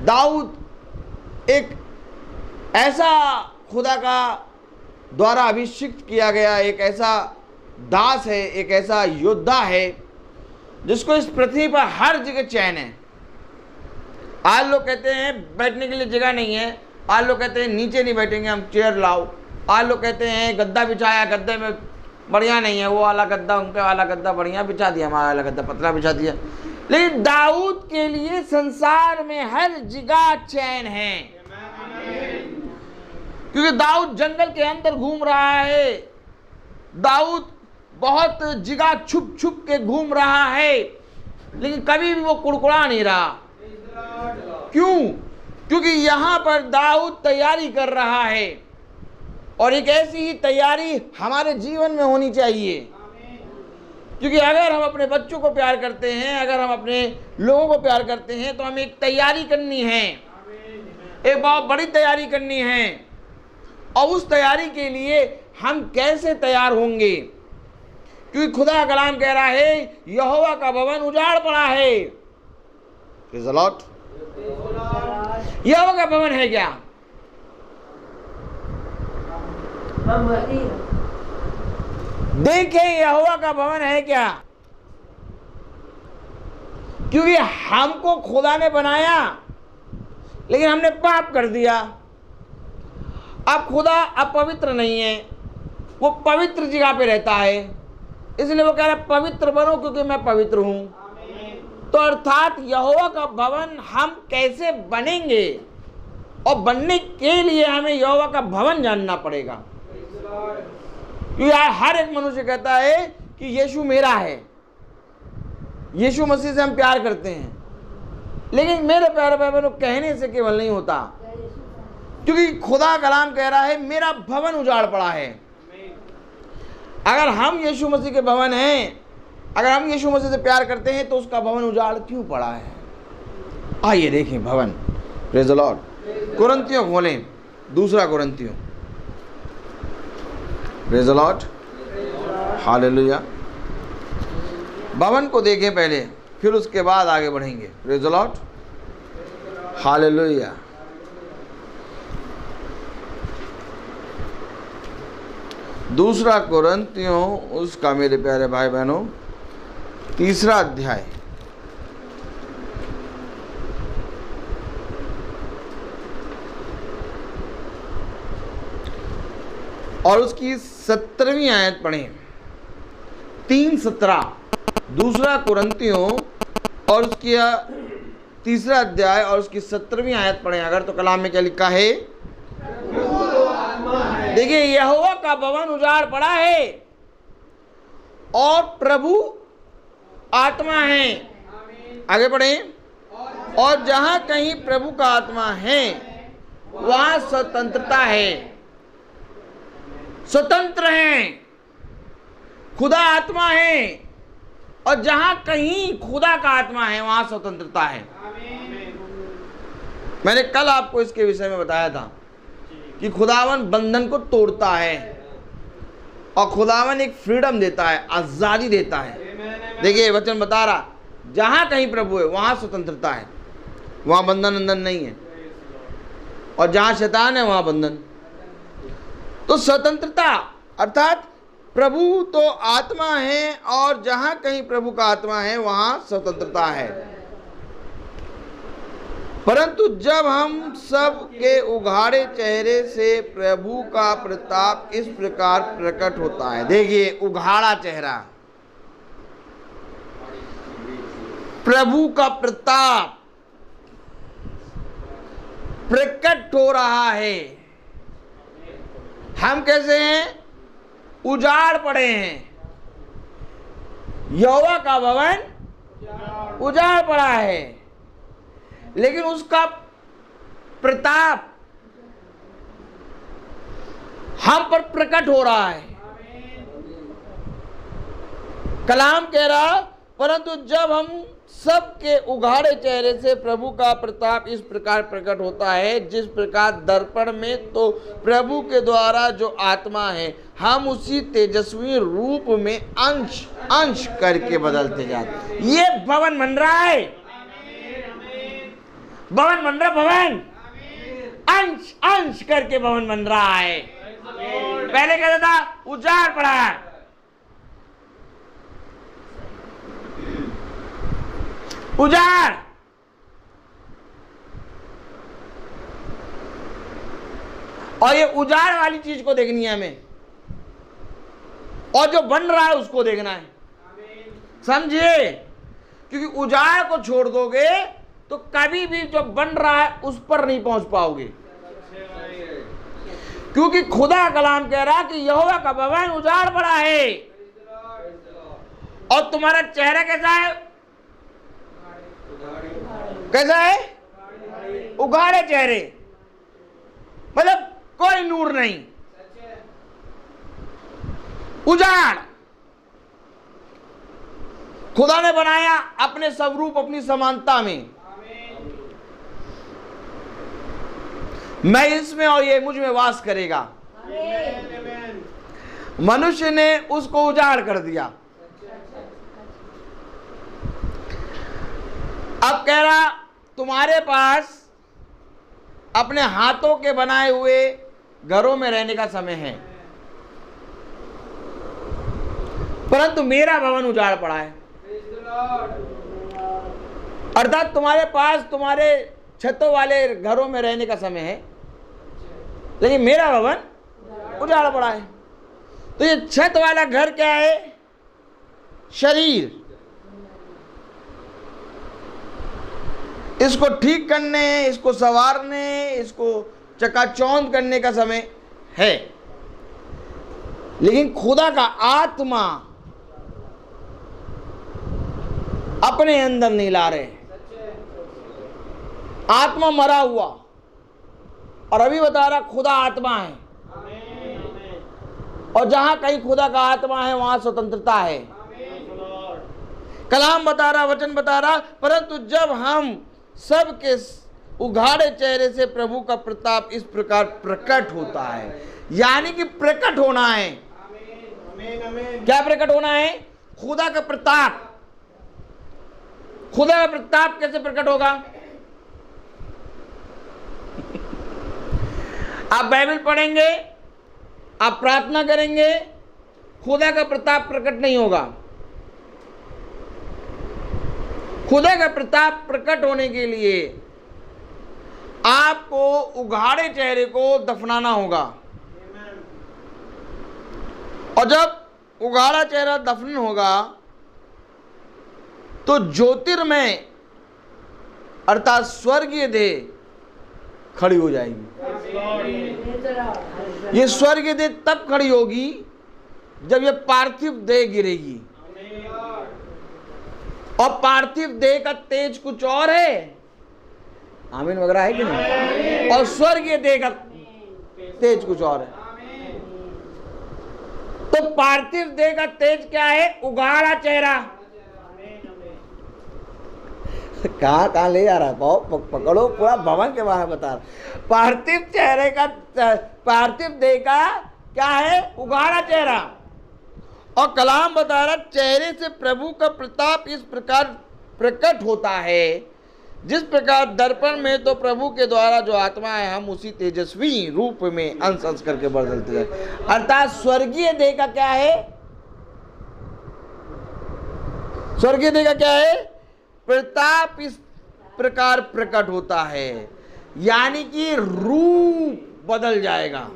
दाऊद एक ऐसा खुदा का द्वारा अभिषिक्त किया गया एक ऐसा दास है, एक ऐसा योद्धा है जिसको इस पृथ्वी पर हर जगह चैन है। आज लोग कहते हैं बैठने के लिए जगह नहीं है, आज लोग कहते हैं नीचे नहीं बैठेंगे, हम चेयर लाओ। आज लोग कहते हैं गद्दा बिछाया, गद्दे में बढ़िया नहीं है, वो वाला गद्दा, उनके वाला गद्दा बढ़िया बिछा दिया, हमारा वाला गद्दा पतला बिछा दिया। लेकिन दाऊद के लिए संसार में हर जगह चैन है, क्योंकि दाऊद जंगल के अंदर घूम रहा है। दाऊद बहुत जगह छुप छुप के घूम रहा है, लेकिन कभी भी वो कुड़कुड़ा नहीं रहा। क्यों? क्योंकि यहां पर दाऊद तैयारी कर रहा है, और एक ऐसी ही तैयारी हमारे जीवन में होनी चाहिए। क्योंकि अगर हम अपने बच्चों को प्यार करते हैं, अगर हम अपने लोगों को प्यार करते हैं, तो हमें एक तैयारी करनी है, एक बहुत बड़ी तैयारी करनी है। और उस तैयारी के लिए हम कैसे तैयार होंगे? क्योंकि खुदा का कलाम कह रहा है यहोवा का भवन उजाड़ पड़ा है। Praise the Lord. यहोवा का भवन है क्या? देखें यहोवा का भवन है क्या? क्योंकि हमको खुदा ने बनाया, लेकिन हमने पाप कर दिया। अब खुदा अपवित्र नहीं है, वो पवित्र जगह पे रहता है, इसलिए वो कह रहा है पवित्र बनो क्योंकि मैं पवित्र हूं। तो अर्थात यहोवा का भवन हम कैसे बनेंगे, और बनने के लिए हमें यहोवा का भवन जानना पड़ेगा। क्योंकि हर एक मनुष्य कहता है कि यीशु मेरा है, यीशु मसीह से हम प्यार करते हैं, लेकिन मेरे प्यारे भाई बहनों, कहने से केवल नहीं होता। क्योंकि खुदा कलाम कह रहा है मेरा भवन उजाड़ पड़ा है। अगर हम यीशु मसीह के भवन हैं, अगर हम यीशु मसीह से प्यार करते हैं, तो उसका भवन उजाड़ क्यों पड़ा है? आइए देखें भवन। Praise the Lord. कुरिन्थियों खोलें, दूसरा कुरिन्थियों। Praise the lord, hallelujah. भवन को देखें पहले, फिर उसके बाद आगे बढ़ेंगे। Praise the lord, hallelujah. दूसरा कोरिन्थियों उसका, मेरे प्यारे भाई बहनों, 3 अध्याय और उसकी 17वीं आयत पढ़ें। 3:17 दूसरा कोरिन्थियों और उसकी 3 अध्याय और उसकी 17वीं आयत पढ़ें अगर, तो कलाम में क्या लिखा है? देखिए, यहोवा का भवन उजाड़ पड़ा है और प्रभु आत्मा है। आगे पढ़ें। और जहां कहीं प्रभु का आत्मा है वहां स्वतंत्रता है। स्वतंत्र हैं, खुदा आत्मा है, और जहां कहीं खुदा का आत्मा है वहां स्वतंत्रता है। मैंने कल आपको इसके विषय में बताया था कि खुदावन बंधन को तोड़ता है और खुदावन एक फ्रीडम देता है, आजादी देता है। देखिए वचन बता रहा, जहां कहीं प्रभु है वहां स्वतंत्रता है, वहां बंधन नहीं है, और जहां शैतान है वहां बंधन। तो स्वतंत्रता अर्थात प्रभु तो आत्मा है और जहां कहीं प्रभु का आत्मा है वहां स्वतंत्रता है। परंतु जब हम सब के उघाड़े चेहरे से प्रभु का प्रताप इस प्रकार प्रकट होता है। देखिए, उघाड़ा चेहरा, प्रभु का प्रताप प्रकट हो रहा है। हम कैसे हैं? उजाड़ पड़े हैं। यहोवा का भवन उजाड़ पड़ा है, लेकिन उसका प्रताप हम पर प्रकट हो रहा है। कलाम कह रहा, परंतु जब हम सबके उघाड़े चेहरे से प्रभु का प्रताप इस प्रकार प्रकट होता है, जिस प्रकार दर्पण में तो प्रभु के द्वारा जो आत्मा है, हम उसी तेजस्वी रूप में अंश अंश करके बदलते जाते। ये भवन बन रहा है, भवन बन रहा, भवन अंश अंश करके भवन बन रहा है। पहले कहता था उजाड़ पड़ा है, उजाड़, और ये उजाड़ वाली चीज को देखनी है हमें, और जो बन रहा है उसको देखना है। समझिए, क्योंकि उजाड़ को छोड़ दोगे तो कभी भी जो बन रहा है उस पर नहीं पहुंच पाओगे, क्योंकि खुदा कलाम कह रहा कि यहोवा का भवन उजाड़ पड़ा है और तुम्हारा चेहरा कैसा है? कैसा है? उघाड़े चेहरे, मतलब कोई नूर नहीं, उजाड़। खुदा ने बनाया अपने स्वरूप, अपनी समानता में, मैं इसमें और ये मुझ में वास करेगा। मनुष्य ने उसको उजाड़ कर दिया। अब कह रहा तुम्हारे पास अपने हाथों के बनाए हुए घरों में रहने का समय है, परंतु मेरा भवन उजाड़ पड़ा है। अर्थात तुम्हारे पास तुम्हारे छतों वाले घरों में रहने का समय है, लेकिन मेरा भवन उजाड़ पड़ा है। तो ये छत वाला घर क्या है? शरीर। इसको ठीक करने, इसको संवारने, इसको चकाचौंध करने का समय है, लेकिन खुदा का आत्मा अपने अंदर नहीं ला रहे। आत्मा मरा हुआ, और अभी बता रहा खुदा आत्मा है, और जहां कहीं खुदा का आत्मा है वहां स्वतंत्रता है। कलाम बता रहा, वचन बता रहा, परंतु जब हम सबके उघाड़े चेहरे से प्रभु का प्रताप इस प्रकार प्रकट होता है, यानी कि प्रकट होना है। क्या प्रकट होना है? खुदा का प्रताप, खुदा का प्रताप कैसे प्रकट होगा? आप बाइबल पढ़ेंगे, आप प्रार्थना करेंगे, खुदा का प्रताप प्रकट नहीं होगा। खुदा का प्रताप प्रकट होने के लिए आपको उघाड़े चेहरे को दफनाना होगा। और जब उघाड़ा चेहरा दफन होगा तो ज्योतिर्मय अर्थात स्वर्गीय देह खड़ी हो जाएगी। ये स्वर्गीय देह तब खड़ी होगी जब ये पार्थिव देह गिरेगी। और पार्थिव देह का तेज कुछ और है, आमीन वगैरह है कि नहीं? और स्वर्गीय देह का तेज कुछ और है। तो पार्थिव देह का तेज क्या है? उघाड़ा चेहरा। कहाँ ले जा रहा है? पकड़ो, पूरा भवन के बारे में बता रहा। पार्थिव चेहरे का, पार्थिव देह का क्या है? उघाड़ा चेहरा। और कलाम बता रहा चेहरे से प्रभु का प्रताप इस प्रकार प्रकट होता है, जिस प्रकार दर्पण में तो प्रभु के द्वारा जो आत्मा है हम उसी तेजस्वी रूप में अंश अंश करके बदलते जाए। अर्थात स्वर्गीय देह का क्या है? स्वर्गीय देह का क्या है? प्रताप इस प्रकार प्रकट होता है, यानी कि रूप बदल जाएगा।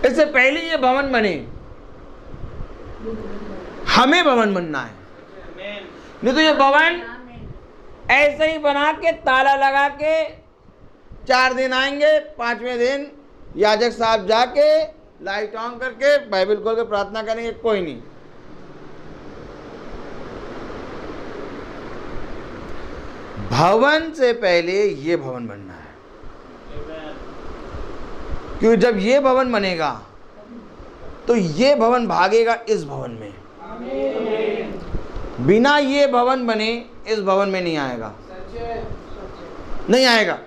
इससे पहले ये भवन बने, हमें भवन बनना है। नहीं तो ये भवन ऐसे ही बना के ताला लगा के 4 दिन आएंगे, 5वें दिन याजक साहब जाके लाइट ऑन करके बाइबल खोल के प्रार्थना करेंगे, कोई नहीं। भवन से पहले ये भवन बनना है, क्योंकि जब ये भवन बनेगा तो ये भवन भागेगा इस भवन में। बिना ये भवन बने इस भवन में नहीं आएगा, नहीं आएगा।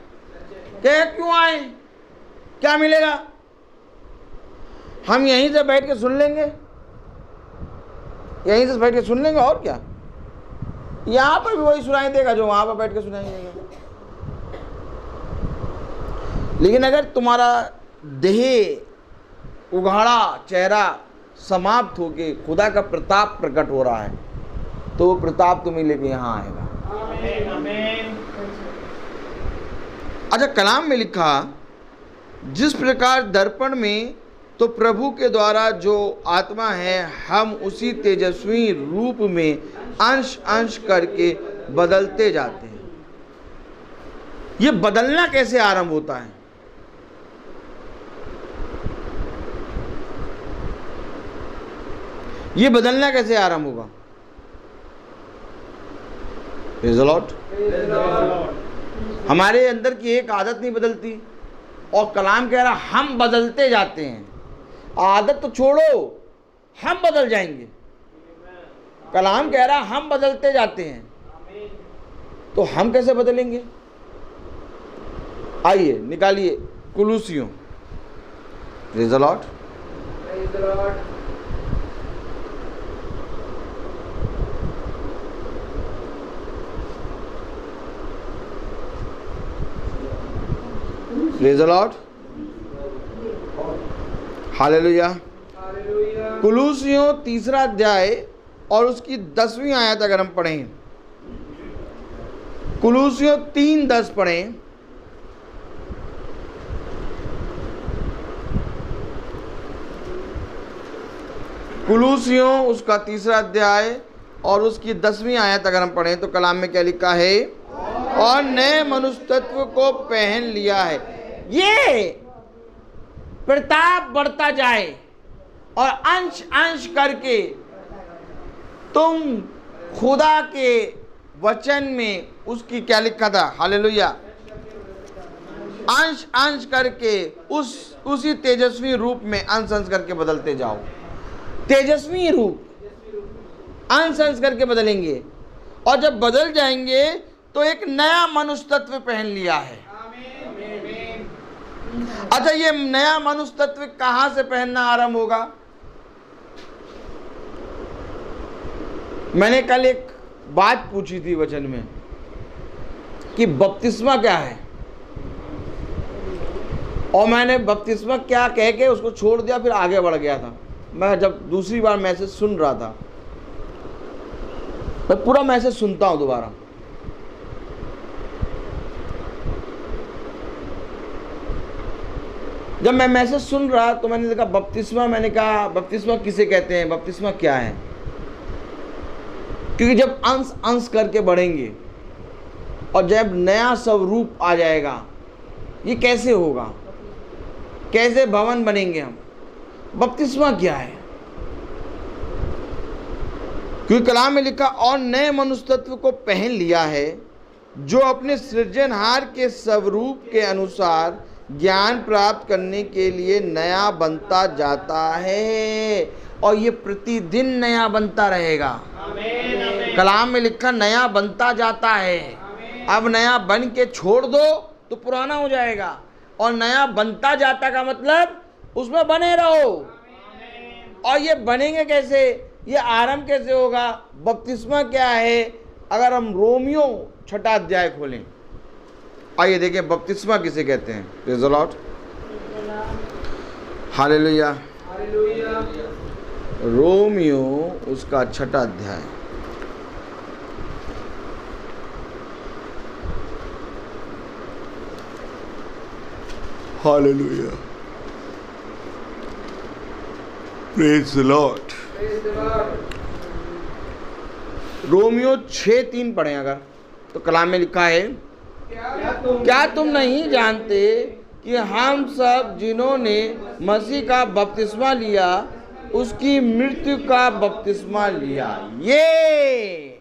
क्या क्यों आए? क्या मिलेगा? हम यहीं से बैठ के सुन लेंगे, यहीं से बैठ के सुन लेंगे, और क्या? यहां पर भी वही सुनाई देगा जो वहां पर बैठ के सुनाई देगा। लेकिन अगर तुम्हारा देह उघाड़ा चेहरा समाप्त होके खुदा का प्रताप प्रकट हो रहा है, तो वो प्रताप तुम्हें लेके यहां आएगा। अच्छा, कलाम में लिखा जिस प्रकार दर्पण में तो प्रभु के द्वारा जो आत्मा है हम उसी तेजस्वी रूप में अंश अंश करके बदलते जाते हैं। ये बदलना कैसे आरंभ होता है? ये बदलना कैसे आरंभ होगा? Praise the Lord. हमारे अंदर की एक आदत नहीं बदलती, और कलाम कह रहा हम बदलते जाते हैं। आदत तो छोड़ो, हम बदल जाएंगे। कलाम कह रहा हम बदलते जाते हैं, तो हम कैसे बदलेंगे? आइए निकालिए कुलूसियों। Praise the lord. Praise the lord. Hallelujah. कुलूसियों 3 अध्याय और उसकी 10वीं आयत अगर हम पढ़ें, कुलूसियों 3:10 पढ़ें। कुलूसियों उसका 3 अध्याय और उसकी 10वीं आयत अगर हम पढ़ें तो कलाम में क्या लिखा है? और नए मनुष्य तत्व को पहन लिया है। ये प्रताप बढ़ता जाए और अंश अंश करके तुम खुदा के वचन में उसकी क्या लिखा था? हालेलुया। अंश अंश करके उसी तेजस्वी रूप में अंश अंश करके बदलते जाओ। तेजस्वी रूप अंश अंश करके बदलेंगे, और जब बदल जाएंगे तो एक नया मनुष्य तत्व पहन लिया है। अच्छा, ये नया मनुष्य तत्व कहां से पहनना आरंभ होगा? मैंने कल एक बात पूछी थी वचन में कि बपतिस्मा क्या है, और मैंने बपतिस्मा क्या कह के उसको छोड़ दिया, फिर आगे बढ़ गया था। मैं जब दूसरी बार मैसेज सुन रहा था, मैं पूरा मैसेज सुनता हूं दोबारा, जब मैं मैसेज सुन रहा तो मैंने देखा बपतिस्मा, मैंने कहा बपतिस्मा किसे कहते हैं, बपतिस्मा क्या है। क्योंकि जब अंश अंश करके बढ़ेंगे और जब नया स्वरूप आ जाएगा, ये कैसे होगा, कैसे भवन बनेंगे हम, बपतिस्मा क्या है। क्योंकि कलाम में लिखा और नए मनुष्य तत्व को पहन लिया है जो अपने सृजनहार के स्वरूप के अनुसार ज्ञान प्राप्त करने के लिए नया बनता जाता है, और ये प्रतिदिन नया बनता रहेगा। कलाम में लिखा नया बनता जाता है। अब नया बन के छोड़ दो तो पुराना हो जाएगा, और नया बनता जाता का मतलब उसमें बने रहो। और ये बनेंगे कैसे, ये आरंभ कैसे होगा, बपतिस्मा क्या है। अगर हम रोमियो 6 अध्याय खोलें, आइए देखें बपतिस्मा किसे कहते हैं। Praise the lord, hallelujah. Romeo उसका 6 अध्याय, hallelujah, praise the Lord. Romeo 6:3 पढ़ें अगर, तो कलाम में लिखा है क्या तुम नहीं जानते कि हम सब जिन्होंने मसीह का बपतिस्मा लिया उसकी मृत्यु का बपतिस्मा लिया। ये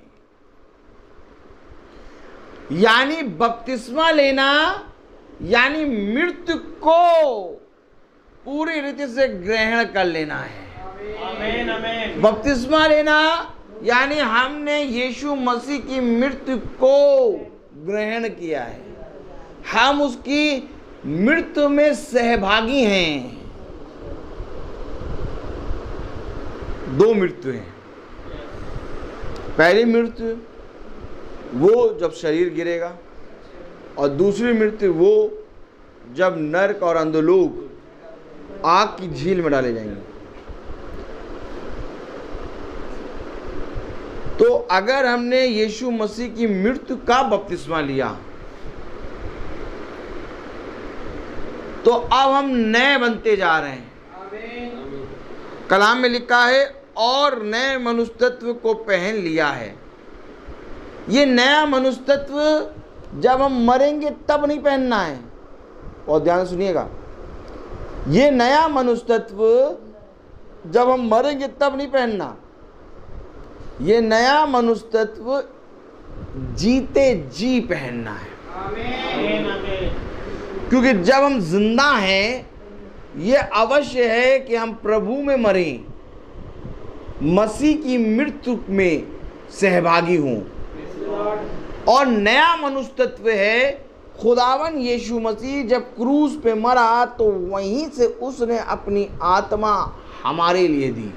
यानी बपतिस्मा लेना यानी मृत्यु को पूरी रीति से ग्रहण कर लेना है। आमीन, आमीन। बपतिस्मा लेना यानी हमने यीशु मसीह की मृत्यु को ग्रहण किया है, हम उसकी मृत्यु में सहभागी हैं। 2 मृत्यु हैं। पहली मृत्यु वो जब शरीर गिरेगा, और दूसरी मृत्यु वो जब नरक और अंधलोक आग की झील में डाले जाएंगे। तो अगर हमने यीशु मसीह की मृत्यु का बपतिस्मा लिया तो अब हम नए बनते जा रहे हैं। कलाम में लिखा है और नए मनुष्य तत्व को पहन लिया है। ये नया मनुष्य तत्व जब हम मरेंगे तब नहीं पहनना है, और ध्यान से सुनिएगा, ये नया मनुष्य तत्व जब हम मरेंगे तब नहीं पहनना। ये नया मनुष्य तत्व जीते जी पहनना है। क्योंकि जब हम जिंदा हैं, ये अवश्य है कि हम प्रभु में मरें, मसीह की मृत्यु में सहभागी हों। और नया मनुष्य तत्व है खुदावन यीशु मसीह जब क्रूस पे मरा तो वहीं से उसने अपनी आत्मा हमारे लिए दी,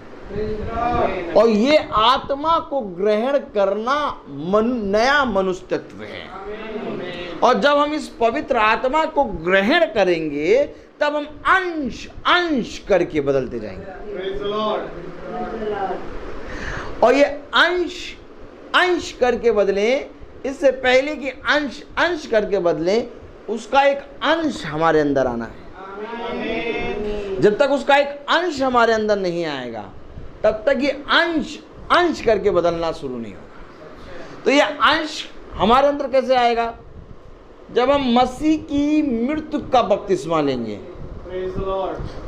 और ये आत्मा को ग्रहण करना नया मनुष्य तत्व है। और जब हम इस पवित्र आत्मा को ग्रहण करेंगे तब हम अंश अंश करके बदलते जाएंगे। और ये अंश अंश करके बदलें, इससे पहले कि अंश अंश करके बदलें, उसका एक अंश हमारे अंदर आना है। जब तक उसका एक अंश हमारे अंदर नहीं आएगा तब तक ये अंश अंश करके बदलना शुरू नहीं होगा। तो ये अंश हमारे अंदर कैसे आएगा? जब हम मसीह की मृत्यु का बपतिस्मा लेंगे।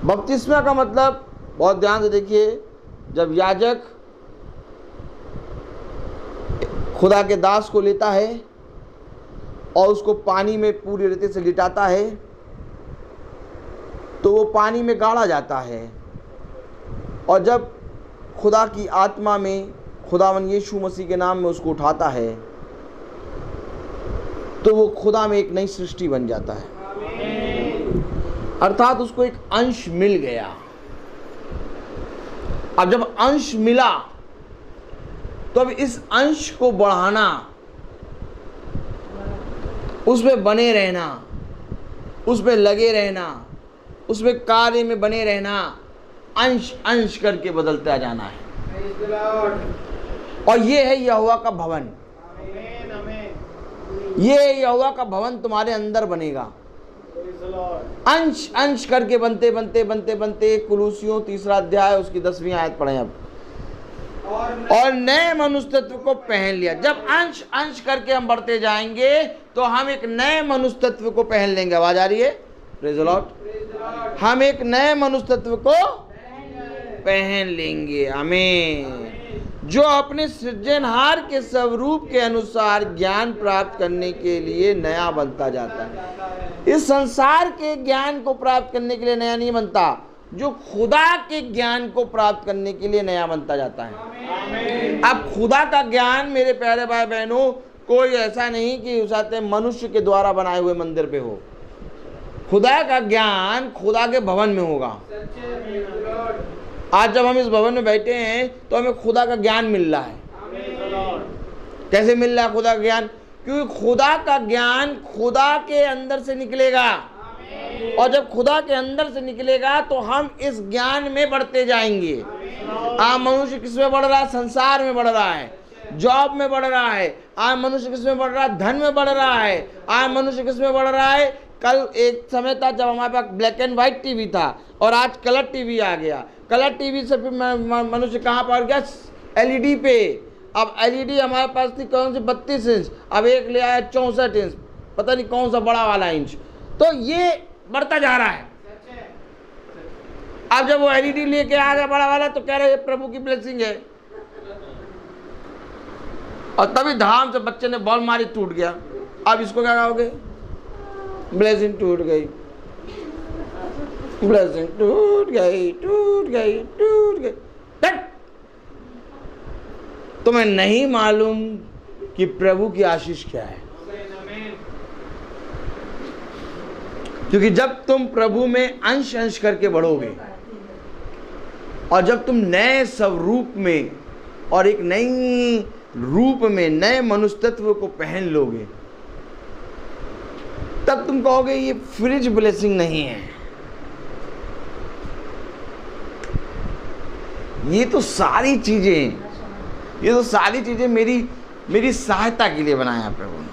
बपतिस्मा का मतलब बहुत ध्यान से देखिए, जब याजक खुदा के दास को लेता है और उसको पानी में पूरी रीति से लिटाता है तो वो पानी में गाड़ा जाता है, और जब खुदा की आत्मा में खुदावन यीशु मसीह के नाम में उसको उठाता है तो वो खुदा में एक नई सृष्टि बन जाता है, अर्थात उसको एक अंश मिल गया। अब जब अंश मिला तो अब इस अंश को बढ़ाना, उसमें बने रहना, उसमें लगे रहना, उसमें कार्य में बने रहना, अंश अंश करके बदलता जाना है। और ये है यहोवा का भवन। ये यहोवा का भवन तुम्हारे अंदर बनेगा। अंश अंश करके बनते बनते बनते बनते, कुलूसियों 3 अध्याय उसकी 10वीं आयत पढ़ें अब। और नए मनुष्य तत्व को पहन लिया। जब अंश अंश करके हम बढ़ते जाएंगे तो हम एक नए मनुष्य तत्व को पहन लेंगे। आवाज आ रही है? Praise the Lord. हम एक नए मनुष्य तत्व को पहन लेंगे। आमीन। जो अपने सृजनहार के स्वरूप के अनुसार ज्ञान प्राप्त करने के लिए नया बनता जाता है। इस संसार के ज्ञान को प्राप्त करने के लिए नया नहीं बनता, जो खुदा के ज्ञान को प्राप्त करने के लिए नया बनता जाता है। अब खुदा का ज्ञान मेरे प्यारे भाई बहनों, कोई ऐसा नहीं कि उस मनुष्य के द्वारा बनाए हुए मंदिर पे हो। खुदा का ज्ञान खुदा के भवन में होगा। आज जब हम इस भवन में बैठे हैं तो हमें खुदा का ज्ञान मिल रहा है। कैसे मिल रहा है खुदा का ज्ञान? क्योंकि खुदा का ज्ञान खुदा के अंदर से निकलेगा, और जब खुदा के अंदर से निकलेगा तो हम इस ज्ञान में बढ़ते जाएंगे। आज मनुष्य किस में बढ़ रहा है? संसार में बढ़ रहा है, जॉब में बढ़ रहा है। आज मनुष्य किस में बढ़ रहा है? धन में बढ़ रहा है। आज मनुष्य किस में बढ़ रहा है? कल एक समय था जब हमारे पास ब्लैक एंड व्हाइट टीवी था, और आज कलर टीवी आ गया। कलर टीवी से फिर मनुष्य कहाँ पहुँच गया? एलईडी पे। अब एलईडी हमारे पास थी कौन सी? 32 इंच। अब एक ले आया 64 इंच, पता नहीं कौन सा बड़ा वाला इंच। तो ये बढ़ता जा रहा है। अब जब वो एलईडी लेके आ गया बड़ा वाला, तो कह रहे प्रभु की ब्लेसिंग है। और तभी धाम से बच्चे ने बॉल मारी, टूट गया। अब इसको क्या कहोगे? ब्लेसिंग टूट गई, ब्लेसिंग टूट गई, टूट गई, टूट गई। तुम्हें नहीं मालूम कि प्रभु की आशीष क्या है। क्योंकि जब तुम प्रभु में अंश अंश करके बढ़ोगे, और जब तुम नए स्वरूप में और एक नई रूप में नए मनुष्य तत्व को पहन लोगे, तब तुम कहोगे ये फ्रिज ब्लेसिंग नहीं है, ये तो सारी चीजें मेरी सहायता के लिए बनाया प्रभु ने।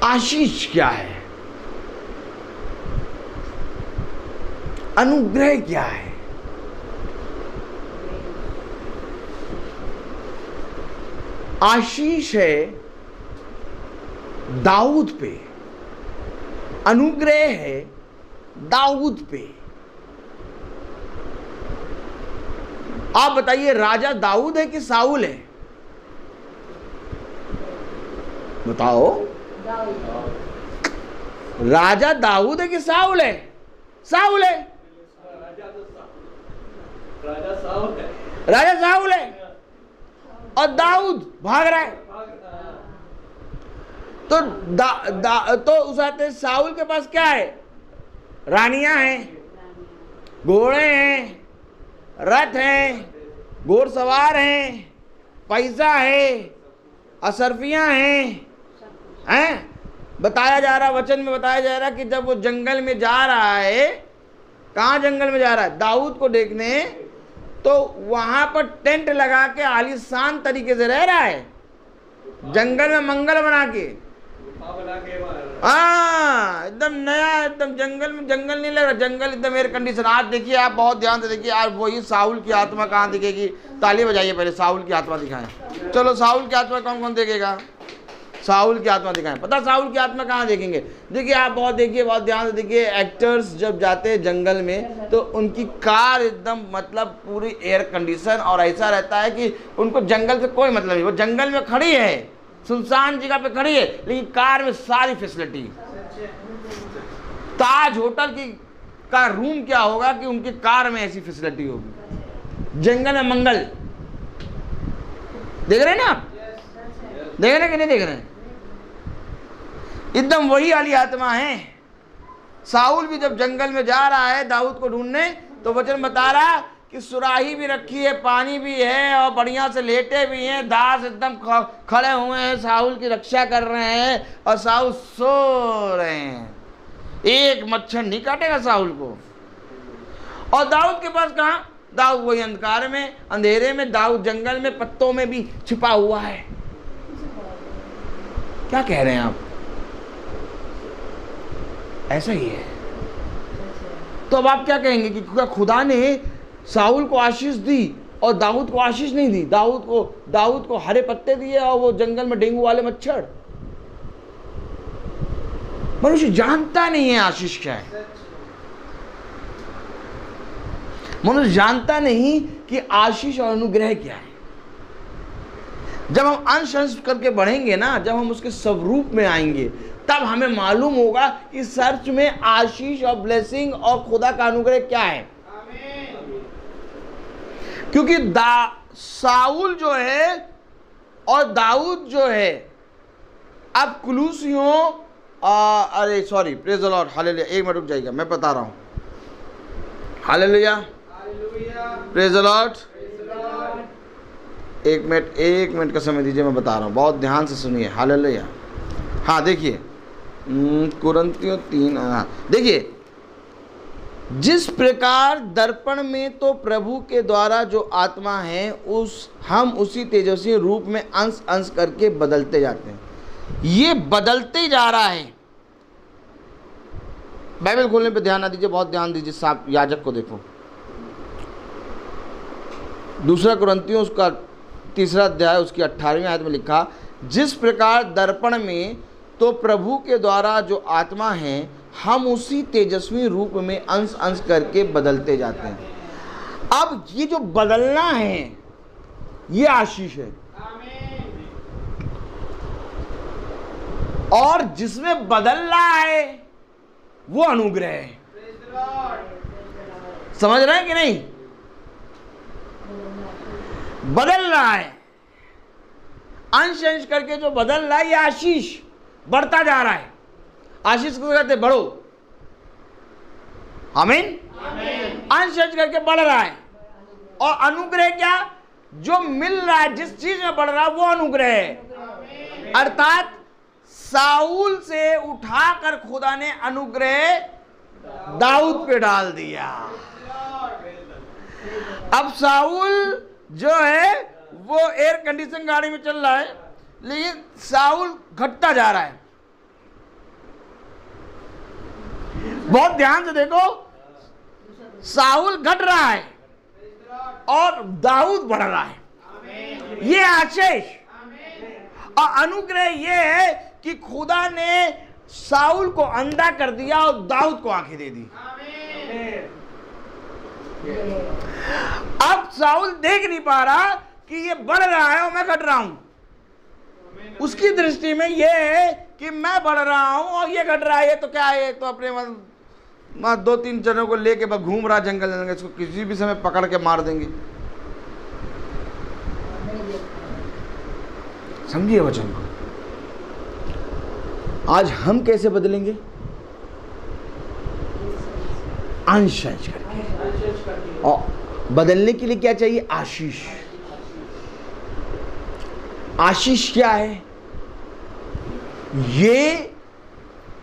आशीष क्या है? अनुग्रह क्या है? आशीष है दाऊद पे, अनुग्रह है दाऊद पे। आप बताइए, राजा दाऊद है कि साउल है? बताओ, राजा दाऊद है कि साउल है? साउल है। राजा साउल है और दाऊद भाग रहा है। तो उस आते साउल के पास क्या है? रानियां हैं, घोड़े हैं, रथ हैं, घोड़सवार हैं, पैसा है, अशरफियां हैं। बताया जा रहा, वचन में बताया जा रहा कि जब वो जंगल में जा रहा है, कहाँ जंगल में जा रहा है? दाऊद को देखने, तो वहां पर टेंट लगा के आलीशान तरीके से रह रहा है, जंगल में मंगल बना के। हाँ, एकदम नया, एकदम जंगल नहीं लग रहा, जंगल एकदम एयर कंडीशन। आज देखिए, आप बहुत ध्यान से देखिए, आज वही साउल की आत्मा कहाँ दिखेगी? ताली बजाइए पहले, साउल की आत्मा दिखाएं। चलो, साउल की आत्मा कौन कौन देखेगा? साउल की आत्मा दिखाएं। पता साउल की आत्मा कहाँ देखेंगे? देखिए, आप बहुत ध्यान से देखिए। एक्टर्स जब जाते हैं जंगल में, तो उनकी कार एकदम मतलब पूरी एयर कंडीशन, और ऐसा रहता है कि उनको जंगल से कोई मतलब नहीं। वो जंगल में खड़ी है, सुनसान जगह पे खड़ी है, लेकिन कार में सारी फैसिलिटी। ताज होटल का रूम क्या होगा कि उनकी कार में ऐसी फैसिलिटी होगी। जंगल में मंगल। देख रहे हैं ना आप? देख रहे हैं कि नहीं देख रहे हैं? एकदम वही वाली आत्मा है। साउल भी जब जंगल में जा रहा है दाऊद को ढूंढने, तो वचन बता रहा कि सुराही भी रखी है, पानी भी है और बढ़िया से लेटे भी हैं, दास एकदम खड़े हुए हैं, साउल की रक्षा कर रहे हैं और साउल सो रहे हैं। एक मच्छर नहीं काटेगा साउल को। और दाऊद के पास कहाँ? दाऊद वही अंधकार में, अंधेरे में, दाऊद जंगल में पत्तों में भी छिपा हुआ है। क्या कह रहे हैं आप? ऐसा ही है। तो अब आप क्या कहेंगे कि खुदा ने साउल को आशीष दी और दाऊद को आशीष नहीं दी? दाऊद को हरे पत्ते दिए और वो जंगल में डेंगू वाले मच्छर। मनुष्य जानता नहीं है आशीष क्या है। मनुष्य जानता नहीं कि आशीष और अनुग्रह क्या है। जब हम अंश अंश करके बढ़ेंगे ना, जब हम उसके स्वरूप में आएंगे, तब हमें मालूम होगा कि सच में आशीष और ब्लेसिंग और खुदा का अनुग्रह क्या है। क्योंकि साउल जो है और दाऊद जो है, अब कुलूसियों अरे sorry, praise the lord, hallelujah. एक मिनट रुक जाइएगा, मैं बता रहा हूं। Hallelujah, praise the Lord. एक मिनट का समय दीजिए, मैं बता रहा हूं, बहुत ध्यान से सुनिए। हालेलुया। हाँ देखिए, कुरिन्थियों 3, देखिए, जिस प्रकार दर्पण में तो प्रभु के द्वारा जो आत्मा है हम उसी तेजस्वी रूप में अंश अंश करके बदलते जाते हैं। ये बदलते जा रहा है। बाइबल खोलने पे ध्यान ना दीजिए, बहुत ध्यान दीजिए। साहब याजक को देखो, 2 कुरिन्थियों उसका 3 अध्याय उसकी 18वीं आयत में लिखा, जिस प्रकार दर्पण में तो प्रभु के द्वारा जो आत्मा है हम उसी तेजस्वी रूप में अंश अंश करके बदलते जाते हैं। अब ये जो बदलना है ये आशीष है, और जिसमें बदल रहा है वो अनुग्रह है। समझ रहे हैं कि नहीं? बदल रहा है, अंश अंश करके जो बदल रहा है ये आशीष बढ़ता जा रहा है। आशीष को कहते बढ़ो, आमीन। अंश अंश करके बढ़ रहा है। और अनुग्रह क्या? जो मिल रहा है, जिस चीज में बढ़ रहा है वो अनुग्रह है। अर्थात साउल से उठाकर खुदा ने अनुग्रह दाऊद पे डाल दिया। अब साउल जो है वो एयर कंडीशन गाड़ी में चल रहा है, लेकिन साउल घटता जा रहा है। बहुत ध्यान से देखो, साउल घट रहा है और दाऊद बढ़ रहा है। ये आशीष और अनुग्रह ये है कि खुदा ने साउल को अंधा कर दिया और दाऊद को आंखें दे दी। अब साउल देख नहीं पा रहा कि ये बढ़ रहा है और मैं घट रहा हूं। उसकी दृष्टि में ये है कि मैं बढ़ रहा हूं और ये घट रहा है। ये तो क्या है, तो अपने 2-3 जनों को लेके बस घूम रहा जंगल जंगल, इसको किसी भी समय पकड़ के मार देंगे। समझिए वचन को। आज हम कैसे बदलेंगे? अंश अंश करके। और बदलने के लिए क्या चाहिए? आशीष। आशीष क्या है? ये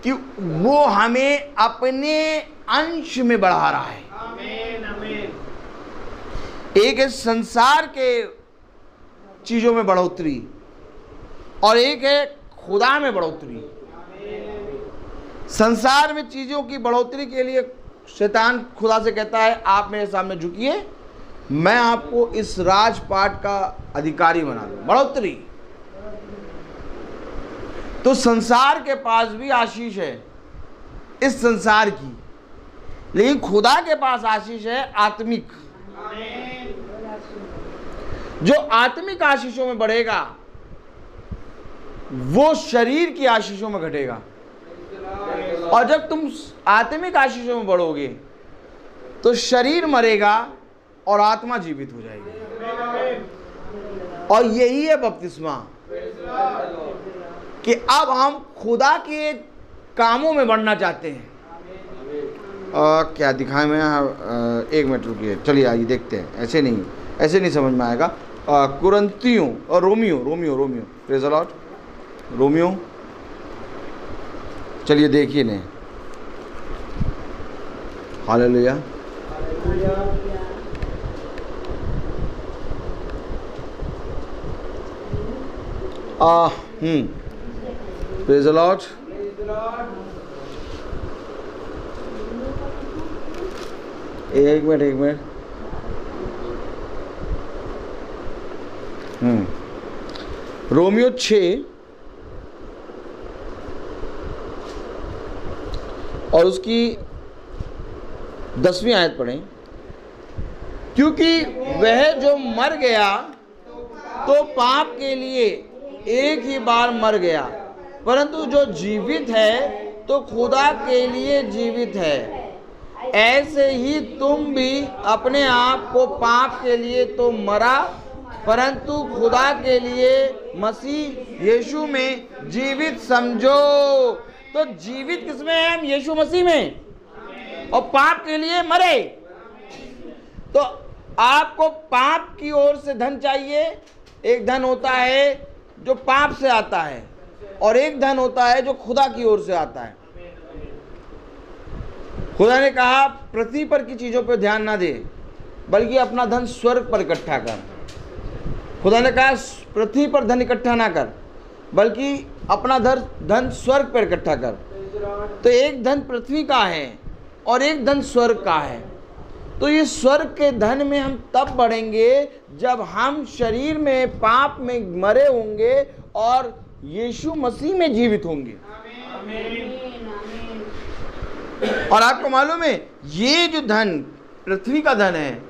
कि वो हमें अपने अंश में बढ़ा रहा है। आमीन, आमीन। एक है संसार के चीजों में बढ़ोतरी और एक है खुदा में बढ़ोतरी। संसार में चीजों की बढ़ोतरी के लिए शैतान खुदा से कहता है, आप मेरे सामने झुकिए, मैं आपको इस राजपाट का अधिकारी बना दूं। बढ़ोतरी। तो संसार के पास भी आशीष है इस संसार की, लेकिन खुदा के पास आशीष है आत्मिक। जो आत्मिक आशीषों में बढ़ेगा वो शरीर की आशीषों में घटेगा। और जब तुम आत्मिक आशीषों में बढ़ोगे तो शरीर मरेगा और आत्मा जीवित हो जाएगी। और यही है बपतिस्मा, कि अब हम खुदा के कामों में बढ़ना चाहते हैं। क्या दिखाएं मैं, एक मिनट रुकिए, चलिए आइए देखते हैं। ऐसे नहीं समझ में आएगा। कुरंतियों और Romeo praise the Lord, Romeo, चलिए देखिए नहीं। हालेलुया। Praise the Lord. एक मिनट। रोमियो 6 और उसकी 10वीं आयत पढ़ें। क्योंकि वह जो मर गया तो पाप के लिए एक ही बार मर गया, परंतु जो जीवित है तो खुदा के लिए जीवित है। ऐसे ही तुम भी अपने आप को पाप के लिए तो मरा, परंतु खुदा के लिए मसीह यीशु में जीवित समझो। तो जीवित किसमें है? हम यीशु मसीह में, और पाप के लिए मरे। तो आपको पाप की ओर से धन चाहिए। एक धन होता है जो पाप से आता है, और एक धन होता है जो खुदा की ओर से आता है। खुदा ने कहा पृथ्वी पर की चीजों पर ध्यान ना दे, बल्कि अपना धन स्वर्ग पर इकट्ठा कर। खुदा ने कहा पृथ्वी पर धन इकट्ठा ना कर, बल्कि अपना धन स्वर्ग पर इकट्ठा कर। तो एक धन पृथ्वी का है और एक धन स्वर्ग का है। तो ये स्वर्ग के धन में हम तब बढ़ेंगे जब हम शरीर में पाप में मरे होंगे और यीशु मसीह में जीवित होंगे। और आपको मालूम है ये जो धन पृथ्वी का धन है,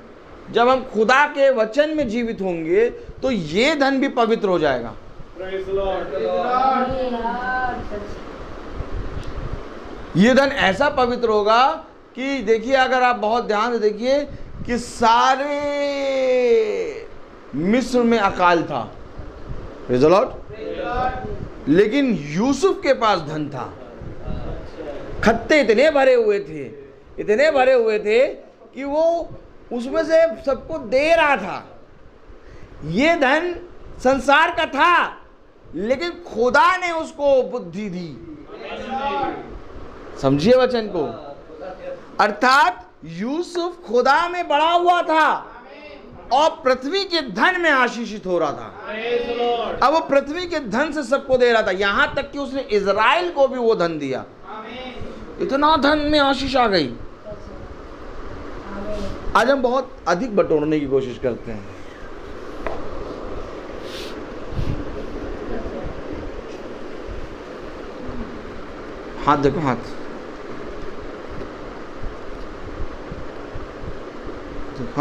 जब हम खुदा के वचन में जीवित होंगे तो ये धन भी पवित्र हो जाएगा। ये धन ऐसा पवित्र होगा कि देखिए, अगर आप बहुत ध्यान से देखिए कि सारे मिस्र में अकाल था, प्रेज़ द लॉर्ड, लेकिन यूसुफ के पास धन था। खत्ते इतने भरे हुए थे कि वो उसमें से सबको दे रहा था। ये धन संसार का था, लेकिन खुदा ने उसको बुद्धि दी। समझिए वचन को, अर्थात यूसुफ खुदा में बड़ा हुआ था और पृथ्वी के धन में आशीषित हो रहा था। अब वो पृथ्वी के धन से सबको दे रहा था, यहां तक कि उसने इजराइल को भी वो धन दिया। इतना धन में आशीष आ गई। आज हम बहुत अधिक बटोरने की कोशिश करते हैं। हाथ देखो, हाथ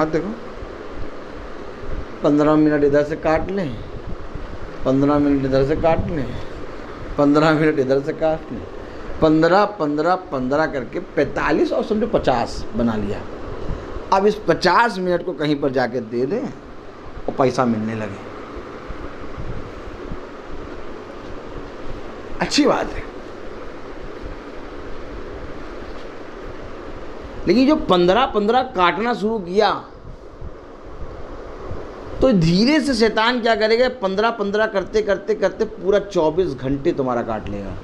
देखो। 15 मिनट इधर से काट लें, 15 मिनट इधर से काट लें, 15 मिनट इधर से काट लें, 15 करके 45 और समझो 50 बना लिया। अब इस 50 मिनट को कहीं पर जाके दे दें और पैसा मिलने लगे, अच्छी बात है। लेकिन जो 15 काटना शुरू किया तो धीरे से शैतान क्या करेगा, 15 करते पूरा 24 घंटे तुम्हारा काट लेगा।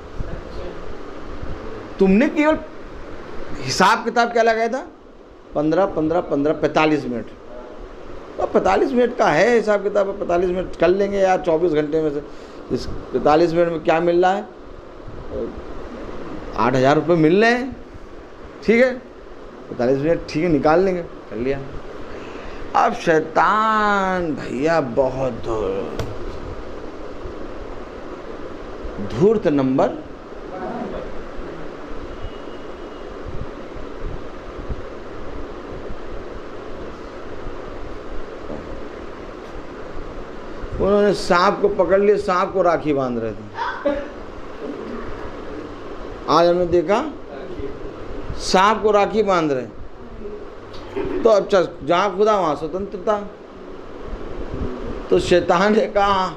तुमने केवल हिसाब किताब क्या लगाया था, 15 45 मिनट। तो 45 मिनट का है हिसाब किताब, 45 मिनट कर लेंगे यार 24 घंटे में से। इस 45 मिनट में क्या मिल रहा है, 8,000 रुपये मिल रहे हैं, ठीक है, 45 मिनट ठीक है, निकाल लेंगे, कर लिया। अब शैतान भैया बहुत धूर्त नंबर उन्होंने सांप को पकड़ लिया, सांप को राखी बांध रहे थे। आज हमने देखा सांप को राखी बांध रहे, तो अच्छा जहाँ खुदा वहाँ स्वतंत्रता। तो शैतान ने कहा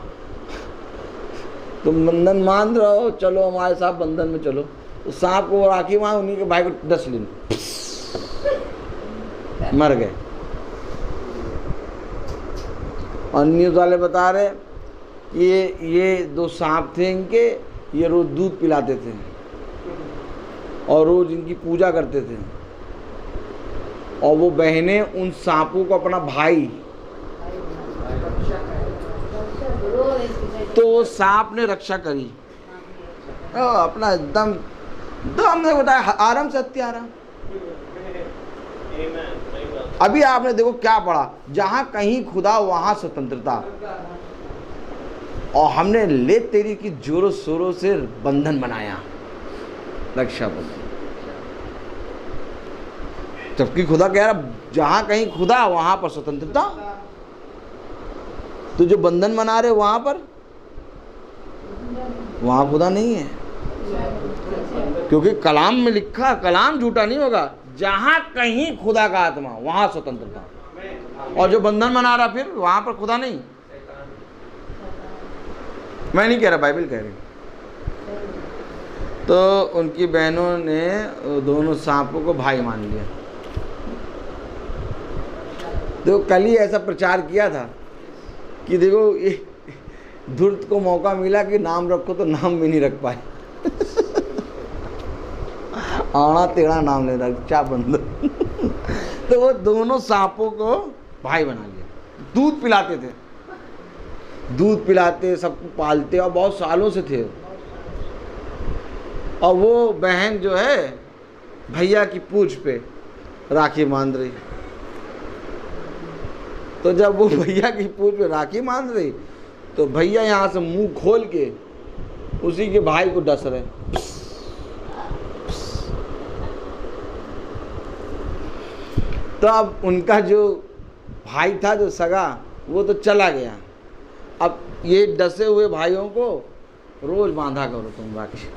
तुम बंधन मान रहे हो, चलो हमारे साथ बंधन में चलो। तो सांप को राखी बांध, उन्हीं के भाई को 10 दिन मर गए। और न्यूज़ वाले बता रहे ये 2 सांप थे इनके, ये रोज दूध पिलाते थे और रोज इनकी पूजा करते थे, और वो बहनें उन सांपों को अपना भाई, तो सांप ने रक्षा करी अपना एकदम हमने बताया आराम से हत्यारा। अभी आपने देखो क्या पढ़ा, जहां कहीं खुदा वहां स्वतंत्रता, और हमने ले तेरी की जोरों शोरों से बंधन बनाया, रक्षाबंधन। जबकि खुदा कह रहा जहां कहीं खुदा वहां पर स्वतंत्रता, तो जो बंधन बना रहे वहां खुदा नहीं है, क्योंकि कलाम में लिखा, कलाम झूठा नहीं होगा, जहां कहीं खुदा का आत्मा वहां स्वतंत्रता, और जो बंधन बना रहा फिर वहां पर खुदा नहीं। मैं नहीं कह रहा, बाइबल कह रही। तो उनकी बहनों ने दोनों सांपों को भाई मान लिया। देखो कल ही ऐसा प्रचार किया था कि देखो ये धूर्त को मौका मिला कि नाम रखो तो नाम भी नहीं रख पाए आना टेढ़ा नाम लेना क्या बंद तो वो दोनों सांपों को भाई बना लिया। दूध पिलाते सबको पालते, और बहुत सालों से थे। और वो बहन जो है भैया की पूंछ पे राखी बांध रही, तो जब वो भैया की पूंछ पे राखी बांध रही तो भैया यहाँ से मुंह खोल के उसी के भाई को डस रहे। तो अब उनका जो भाई था जो सगा, वो तो चला गया। अब ये डसे हुए भाइयों को रोज बांधा करो तुम बाकी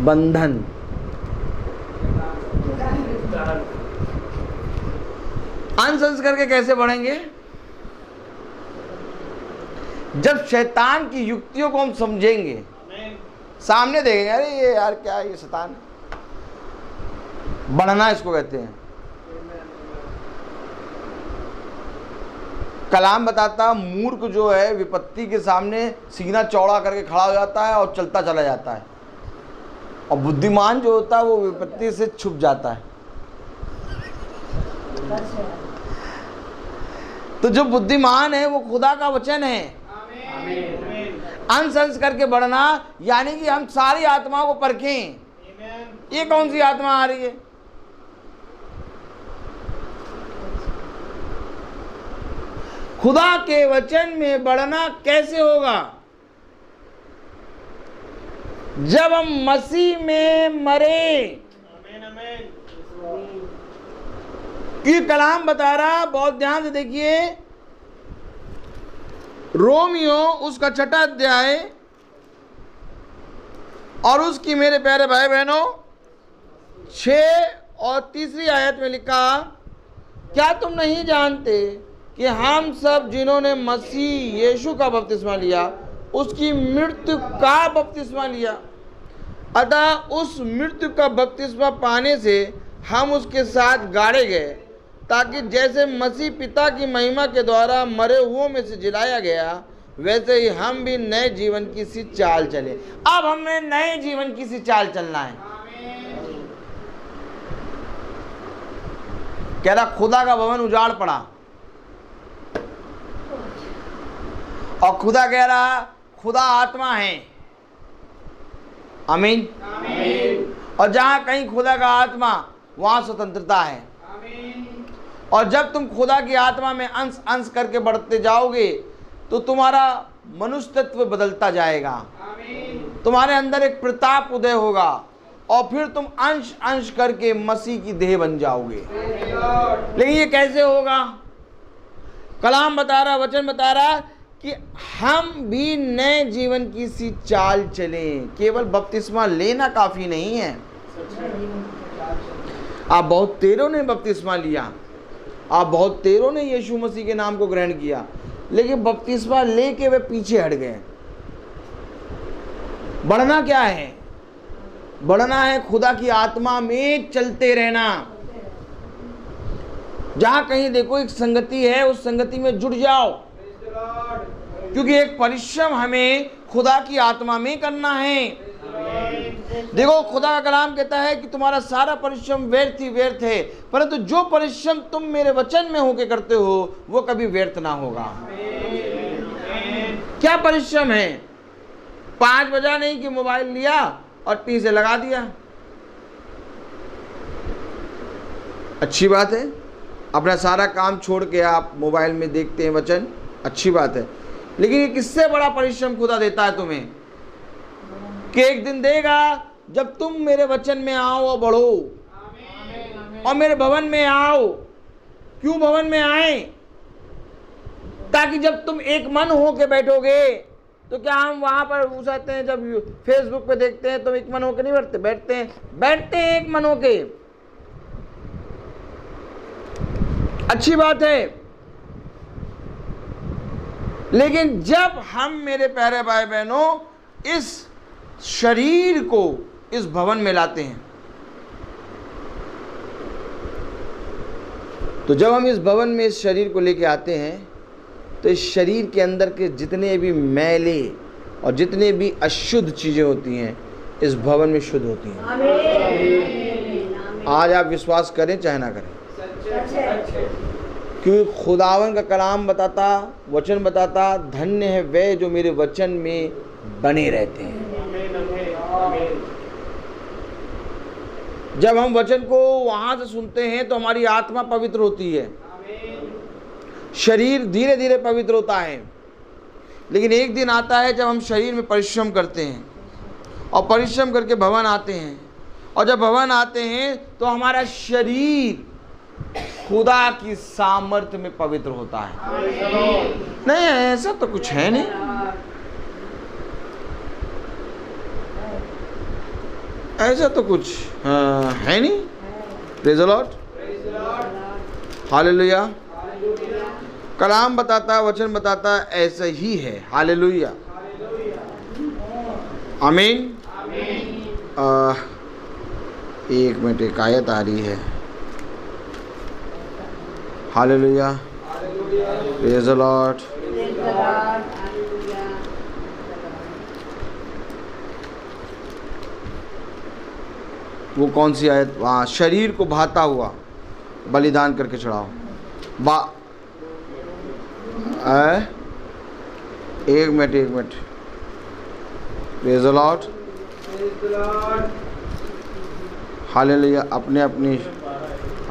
बंधन। अंश करके कैसे बढ़ेंगे? जब शैतान की युक्तियों को हम समझेंगे, सामने देखेंगे, अरे ये यार क्या ये शैतान, बढ़ना इसको कहते हैं। कलाम बताता मूर्ख जो है विपत्ति के सामने सीना चौड़ा करके खड़ा हो जाता है और चलता चला जाता है, और बुद्धिमान जो होता है वो विपत्ति से छुप जाता है। तो जो बुद्धिमान है वो खुदा का वचन है। अंश करके बढ़ना यानी कि हम सारी आत्माओं को परखें, ये कौन सी आत्मा आ रही है। खुदा के वचन में बढ़ना कैसे होगा? जब हम मसीह में मरे। ये कलाम बता रहा, बहुत ध्यान से देखिए, रोमियो उसका 6वां अध्याय और उसकी मेरे प्यारे भाई बहनों 6 और 3 आयत में लिखा, क्या तुम नहीं जानते कि हम सब जिन्होंने मसीह यीशु का बपतिस्मा लिया उसकी मृत्यु का बपतिस्मा लिया, अतः उस मृत्यु का बपतिस्मा पाने से हम उसके साथ गाड़े गए, ताकि जैसे मसीह पिता की महिमा के द्वारा मरे हुओं में से जिलाया गया, वैसे ही हम भी नए जीवन की सी चाल चले। अब हमें नए जीवन की सी चाल चलना है। कह रहा खुदा का भवन उजाड़ पड़ा, और खुदा कह रहा खुदा आत्मा है। आमीन। और जहां कहीं खुदा का आत्मा वहां स्वतंत्रता है। और जब तुम खुदा की आत्मा में अंश अंश करके बढ़ते जाओगे तो तुम्हारा मनुष्य तत्व बदलता जाएगा, तुम्हारे अंदर एक प्रताप उदय होगा, और फिर तुम अंश अंश करके मसीह की देह बन जाओगे। लेकिन ये कैसे होगा? कलाम बता रहा, वचन बता रहा कि हम भी नए जीवन की सी चाल चलें। केवल बपतिस्मा लेना काफी नहीं है। आप बहुत तेरों ने बपतिस्मा लिया, आप बहुत तेरों ने यीशु मसीह के नाम को ग्रहण किया, लेकिन बपतिस्मा लेके वे पीछे हट गए। बढ़ना क्या है? बढ़ना है, खुदा की आत्मा में चलते रहना। जहां कहीं देखो एक संगति है, उस संगति में जुड़ जाओ, क्योंकि एक परिश्रम हमें खुदा की आत्मा में करना है। देखो खुदा का कलाम कहता है कि तुम्हारा सारा परिश्रम व्यर्थ ही व्यर्थ है, परंतु जो परिश्रम तुम मेरे वचन में होके करते हो वो कभी व्यर्थ ना होगा। क्या परिश्रम है? 5 बजा नहीं कि मोबाइल लिया और टी से लगा दिया। अच्छी बात है, अपना सारा काम छोड़ के आप मोबाइल में देखते हैं वचन, अच्छी बात है, लेकिन ये किससे बड़ा परिश्रम खुदा देता है तुम्हें कि एक दिन देगा जब तुम मेरे वचन में आओ और बढ़ो और मेरे भवन में आओ। क्यों भवन में आए? ताकि जब तुम एक मन हो के बैठोगे तो क्या हम वहां पर घुसाते हैं, जब फेसबुक पे देखते हैं तो एक मन होके नहीं बैठते हैं एक मन होके। अच्छी बात है, लेकिन जब हम मेरे प्यारे भाई बहनों इस शरीर को इस भवन में लाते हैं, तो जब हम इस भवन में इस शरीर को लेके आते हैं तो इस शरीर के अंदर के जितने भी मैले और जितने भी अशुद्ध चीजें होती हैं इस भवन में शुद्ध होती हैं। आज आप विश्वास करें चाहे ना करें, क्योंकि खुदावन का कलाम बताता, वचन बताता, धन्य है वे जो मेरे वचन में बने रहते हैं। जब हम वचन को वहां से सुनते हैं तो हमारी आत्मा पवित्र होती है, शरीर धीरे धीरे पवित्र होता है। लेकिन एक दिन आता है जब हम शरीर में परिश्रम करते हैं और परिश्रम करके भवन आते हैं, और जब भवन आते हैं तो हमारा शरीर खुदा की सामर्थ्य में पवित्र होता है। नहीं, ऐसा तो कुछ है नहीं, ऐसा तो कुछ है नहीं। Praise the lord, hallelujah. कलाम बताता है, वचन बताता है, ऐसा ही है। हालेलुया, आमीन। एक मिनट, एक आयत आ रही है। Hallelujah, praise the Lord. वो कौन सी आयत? वहाँ शरीर को भाता हुआ बलिदान करके चढ़ाओ। एक minute, praise the lord, hallelujah. अपनी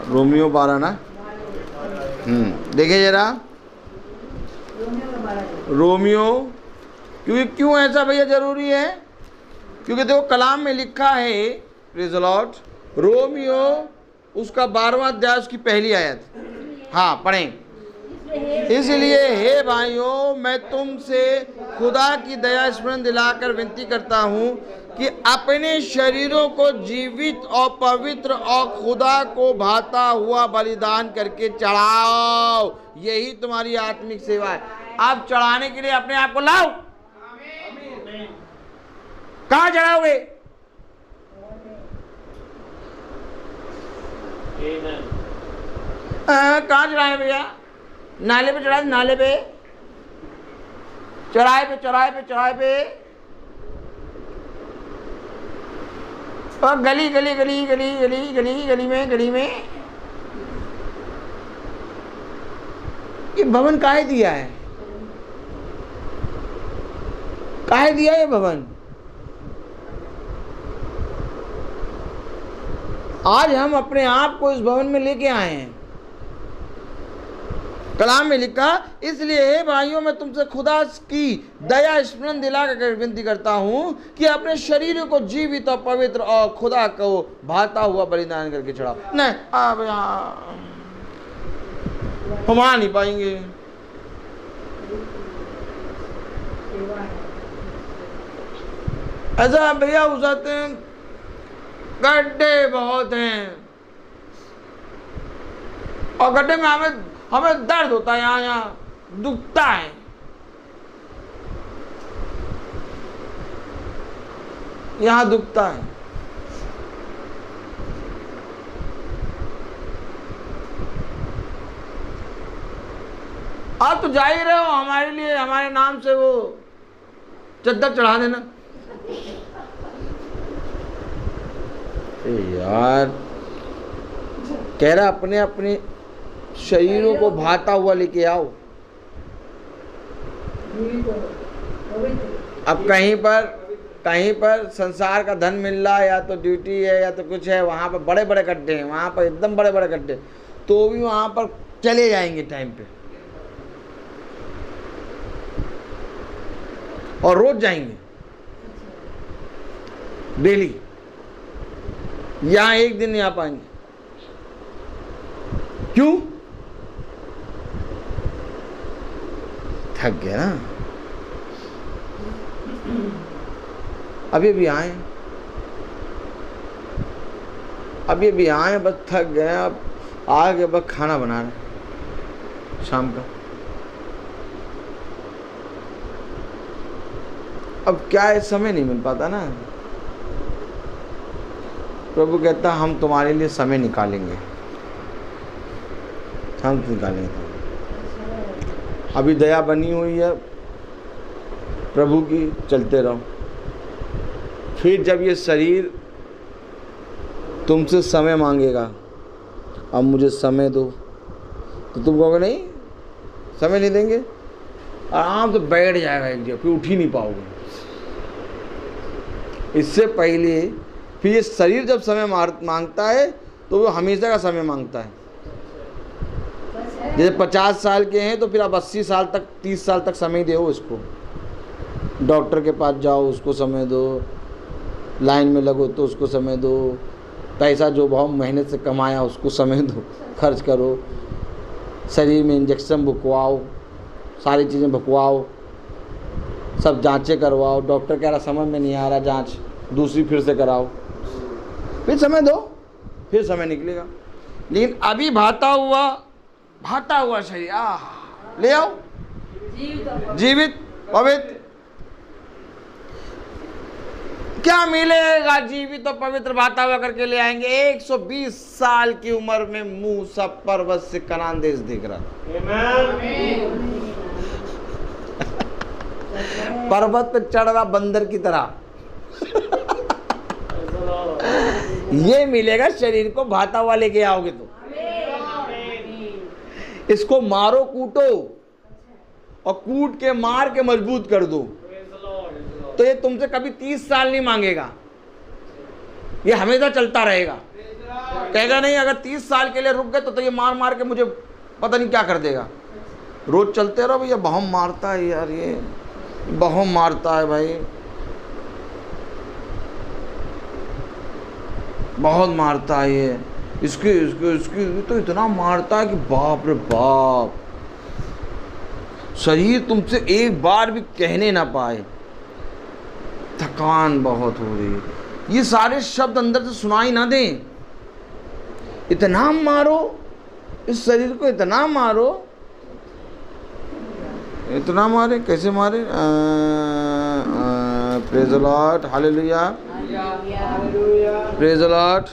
रोमियो 12 ना, देखिए जरा रोमियो। क्यों ऐसा भैया जरूरी है? क्योंकि देखो कलाम में लिखा है, प्रेज़ द लॉर्ड, रोमियो उसका 12वां अध्याय उसकी पहली आयत। हाँ, पढ़ें। इसलिए हे भाइयों, मैं तुमसे खुदा की दया स्मरण दिलाकर विनती करता हूँ कि अपने शरीरों को जीवित और पवित्र और खुदा को भाता हुआ बलिदान करके चढ़ाओ, यही तुम्हारी आत्मिक सेवा है। आप चढ़ाने के लिए अपने आप को लाओ। कहाँ चढ़ाओगे? कहाँ चढ़ाए भैया? नाले पे चढ़ाए, नाले पे, चढ़ाए पे, और गली में। ये भवन काहे दिया है? काहे दिया ये भवन? आज हम अपने आप को इस भवन में लेके आए हैं। कलाम में लिखा, इसलिए हे भाइयों, मैं तुमसे खुदा की दया स्मरण दिलाकर विनती करता हूँ कि अपने शरीर को जीवित और पवित्र और खुदा को भाता हुआ बलिदान करके चढ़ाओ। नहीं, आप यहाँ हम आ नहीं पाएंगे। ऐसा भैया हो जाते हैं, गड्ढे बहुत हैं, और गड्ढे में हमें दर्द होता है, यहाँ दुखता है। यहाँ दुखता है। आप तो जा ही रहे हो, हमारे लिए हमारे नाम से वो चद्दर चढ़ा देना। यार कह रहा अपने अपने शरीरों को भाता हुआ लेके आओ। अब कहीं पर संसार का धन मिल रहा है, या तो ड्यूटी है या तो कुछ है, वहाँ पर बड़े बड़े गड्ढे हैं, वहाँ पर एकदम बड़े बड़े गड्ढे, तो भी वहाँ पर चले जाएंगे टाइम पे और रोज जाएंगे डेली। यहाँ एक दिन नहीं आ पाएंगे। क्यों? थक गया ना। अभी आए, अभी आए, बस थक गए। अब आगे बस खाना बना रहे शाम का। अब क्या है, समय नहीं मिल पाता ना। प्रभु कहता हम तुम्हारे लिए समय निकालेंगे, हम निकालेंगे। अभी दया बनी हुई है प्रभु की, चलते रहो। फिर जब ये शरीर तुमसे समय मांगेगा, अब मुझे समय दो, तो तुम कहोगे नहीं, समय नहीं देंगे, आराम से बैठ जाएगा एक जगह, फिर उठ ही नहीं पाओगे। इससे पहले फिर ये शरीर जब समय मांगता है तो वो हमेशा का समय मांगता है। जैसे 50 साल के हैं तो फिर आप 80 साल तक, 30 साल तक समय दो इसको। डॉक्टर के पास जाओ, उसको समय दो, लाइन में लगो तो उसको समय दो, पैसा जो बहुत मेहनत से कमाया उसको समय दो, खर्च करो, शरीर में इंजेक्शन भुकवाओ, सारी चीज़ें भुकवाओ, सब जांचें करवाओ। डॉक्टर कह रहा समझ में नहीं आ रहा, जांच दूसरी फिर से कराओ, फिर समय दो, फिर समय निकलेगा। लेकिन अभी भाता हुआ शरीर ले आओ, जीवित पवित्र। क्या मिलेगा? जीवित और पवित्र भाता हुआ करके ले आएंगे। 120 साल की उम्र में मूसा पर्वत से कनान देश दिख रहा था। पर्वत पे चढ़ रहा बंदर की तरह। ये मिलेगा शरीर को भाता हुआ लेके आओगे तो। इसको मारो, कूटो, और कूट के मार के मजबूत कर दो, तो ये तुमसे कभी 30 साल नहीं मांगेगा, ये हमेशा चलता रहेगा। कहेगा नहीं अगर 30 साल के लिए रुक गए तो ये मार मार के मुझे पता नहीं क्या कर देगा। रोज चलते रहो भैया। बहुत मारता है यार, ये बहुत मारता है भाई, बहुत मारता है ये। इसकी तो इतना मारता है कि बाप रे बाप, शरीर तुमसे एक बार भी कहने ना पाए। थकान बहुत हो रही है, ये सारे शब्द अंदर से सुनाई ना दें। इतना मारो इस शरीर को, इतना मारो, इतना मारे। कैसे मारे? Praise the lord, hallelujah, praise the lord.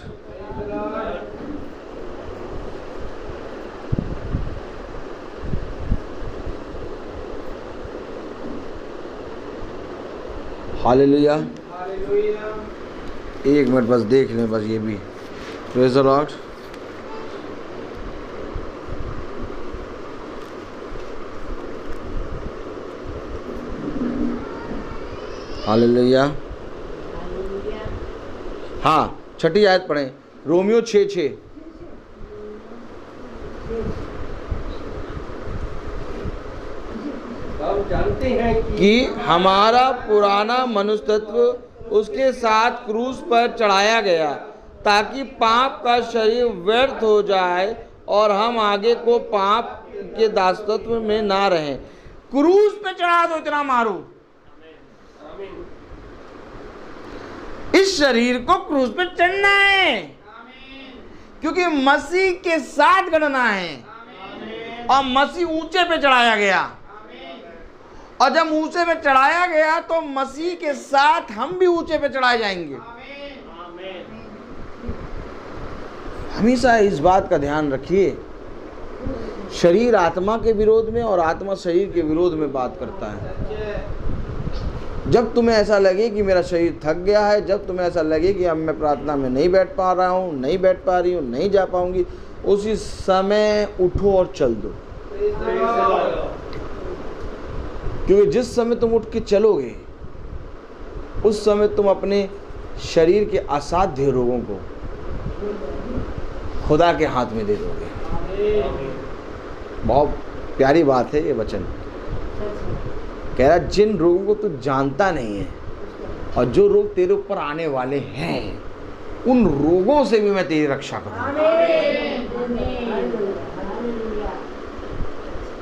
Hallelujah. एक मिनट बस देख लें, बस ये भी। Praise the lord. हालेलुया। हाँ, छठी आयत पढ़ें, रोमियो 6:6। जानते हैं कि हमारा पुराना मनुष्य तत्व उसके साथ क्रूस पर चढ़ाया गया ताकि पाप का शरीर व्यर्थ हो जाए और हम आगे को पाप के दासत्व में ना रहें। क्रूस पे चढ़ा दो, इतना मारो। इस शरीर को क्रूस पे चढ़ना है, क्योंकि मसीह के साथ गणना है और मसीह ऊंचे पे चढ़ाया गया। और जब ऊंचे पे चढ़ाया गया तो मसीह के साथ हम भी ऊंचे पे चढ़ाए जाएंगे। हमेशा इस बात का ध्यान रखिए शरीर आत्मा के विरोध में और आत्मा शरीर के विरोध में बात करता है। जब तुम्हें ऐसा लगे कि मेरा शरीर थक गया है, जब तुम्हें ऐसा लगे कि अब मैं प्रार्थना में नहीं बैठ पा रहा हूँ, नहीं बैठ पा रही हूँ, नहीं जा पाऊंगी, उसी समय उठो और चल दो। क्योंकि जिस समय तुम उठ के चलोगे उस समय तुम अपने शरीर के असाध्य रोगों को खुदा के हाथ में दे दोगे। बहुत प्यारी बात है ये वचन। कह रहा जिन रोगों को तू जानता नहीं है और जो रोग तेरे ऊपर आने वाले हैं उन रोगों से भी मैं तेरी रक्षा करूंगा।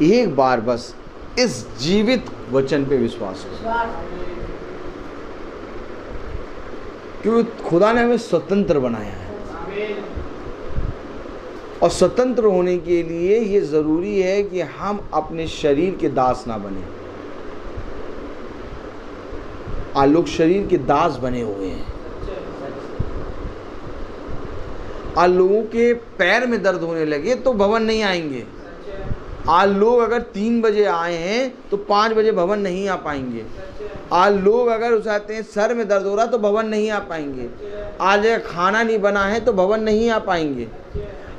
एक बार बस इस जीवित वचन पे विश्वास करो, क्योंकि खुदा ने हमें स्वतंत्र बनाया है और स्वतंत्र होने के लिए ये ज़रूरी है कि हम अपने शरीर के दास ना बने। आज लोग शरीर के दास बने हुए हैं। आज लोगों के पैर में दर्द होने लगे तो भवन नहीं आएंगे। आज लोग अगर 3 बजे आए हैं तो 5 बजे भवन नहीं आ पाएंगे। आज लोग अगर चाहते हैं सर में दर्द हो रहा तो भवन नहीं आ पाएंगे। आज खाना नहीं बना है तो भवन नहीं आ पाएंगे।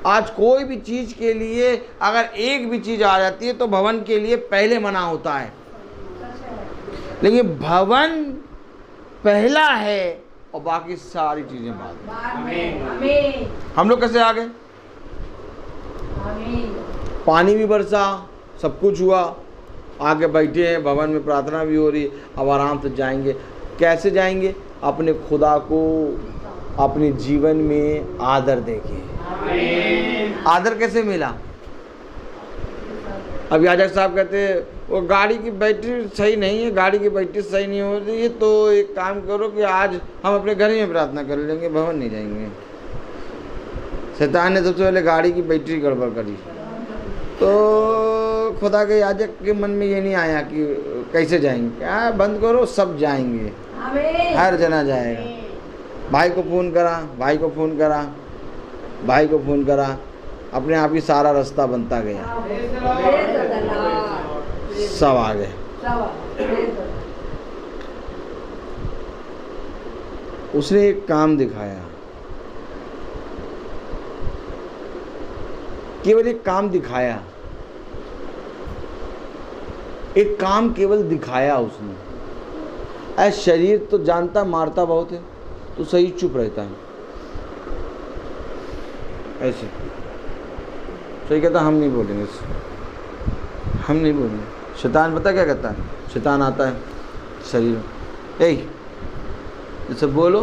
आज कोई भी चीज़ के लिए अगर एक भी चीज़ आ जाती है तो भवन के लिए पहले मना होता है, लेकिन भवन पहला है और बाकी सारी चीज़ें बाद में। हम लोग कैसे आ गए? पानी भी बरसा, सब कुछ हुआ, आके बैठे हैं, भवन में प्रार्थना भी हो रही, अब आराम से जाएंगे। कैसे जाएंगे? अपने खुदा को अपने जीवन में आदर देके। आदर कैसे मिला? अब याजक साहब कहते हैं वो गाड़ी की बैटरी सही नहीं है, गाड़ी की बैटरी सही नहीं हो रही है, तो एक काम करो कि आज हम अपने घर में प्रार्थना कर लेंगे, भवन नहीं जाएंगे। शैतान ने सबसे पहले गाड़ी की बैटरी गड़बड़ करी, तो खुदा के याजक के मन में ये नहीं आया कि कैसे जाएंगे, क्या बंद करो, सब जाएंगे, हर जना जाएगा। भाई को फ़ोन करा, भाई को फ़ोन करा, भाई को फ़ोन करा, अपने आप ही सारा रास्ता बनता गया, सब आ गए। उसने एक काम दिखाया, केवल एक काम दिखाया, एक काम केवल दिखाया उसने। ऐसा शरीर तो जानता मारता बहुत है, तो सही चुप रहता है, ऐसे सही कहता हम नहीं बोलेंगे, हम नहीं बोलेंगे। शैतान पता क्या कहता है? शैतान आता है शरीर में, जैसे बोलो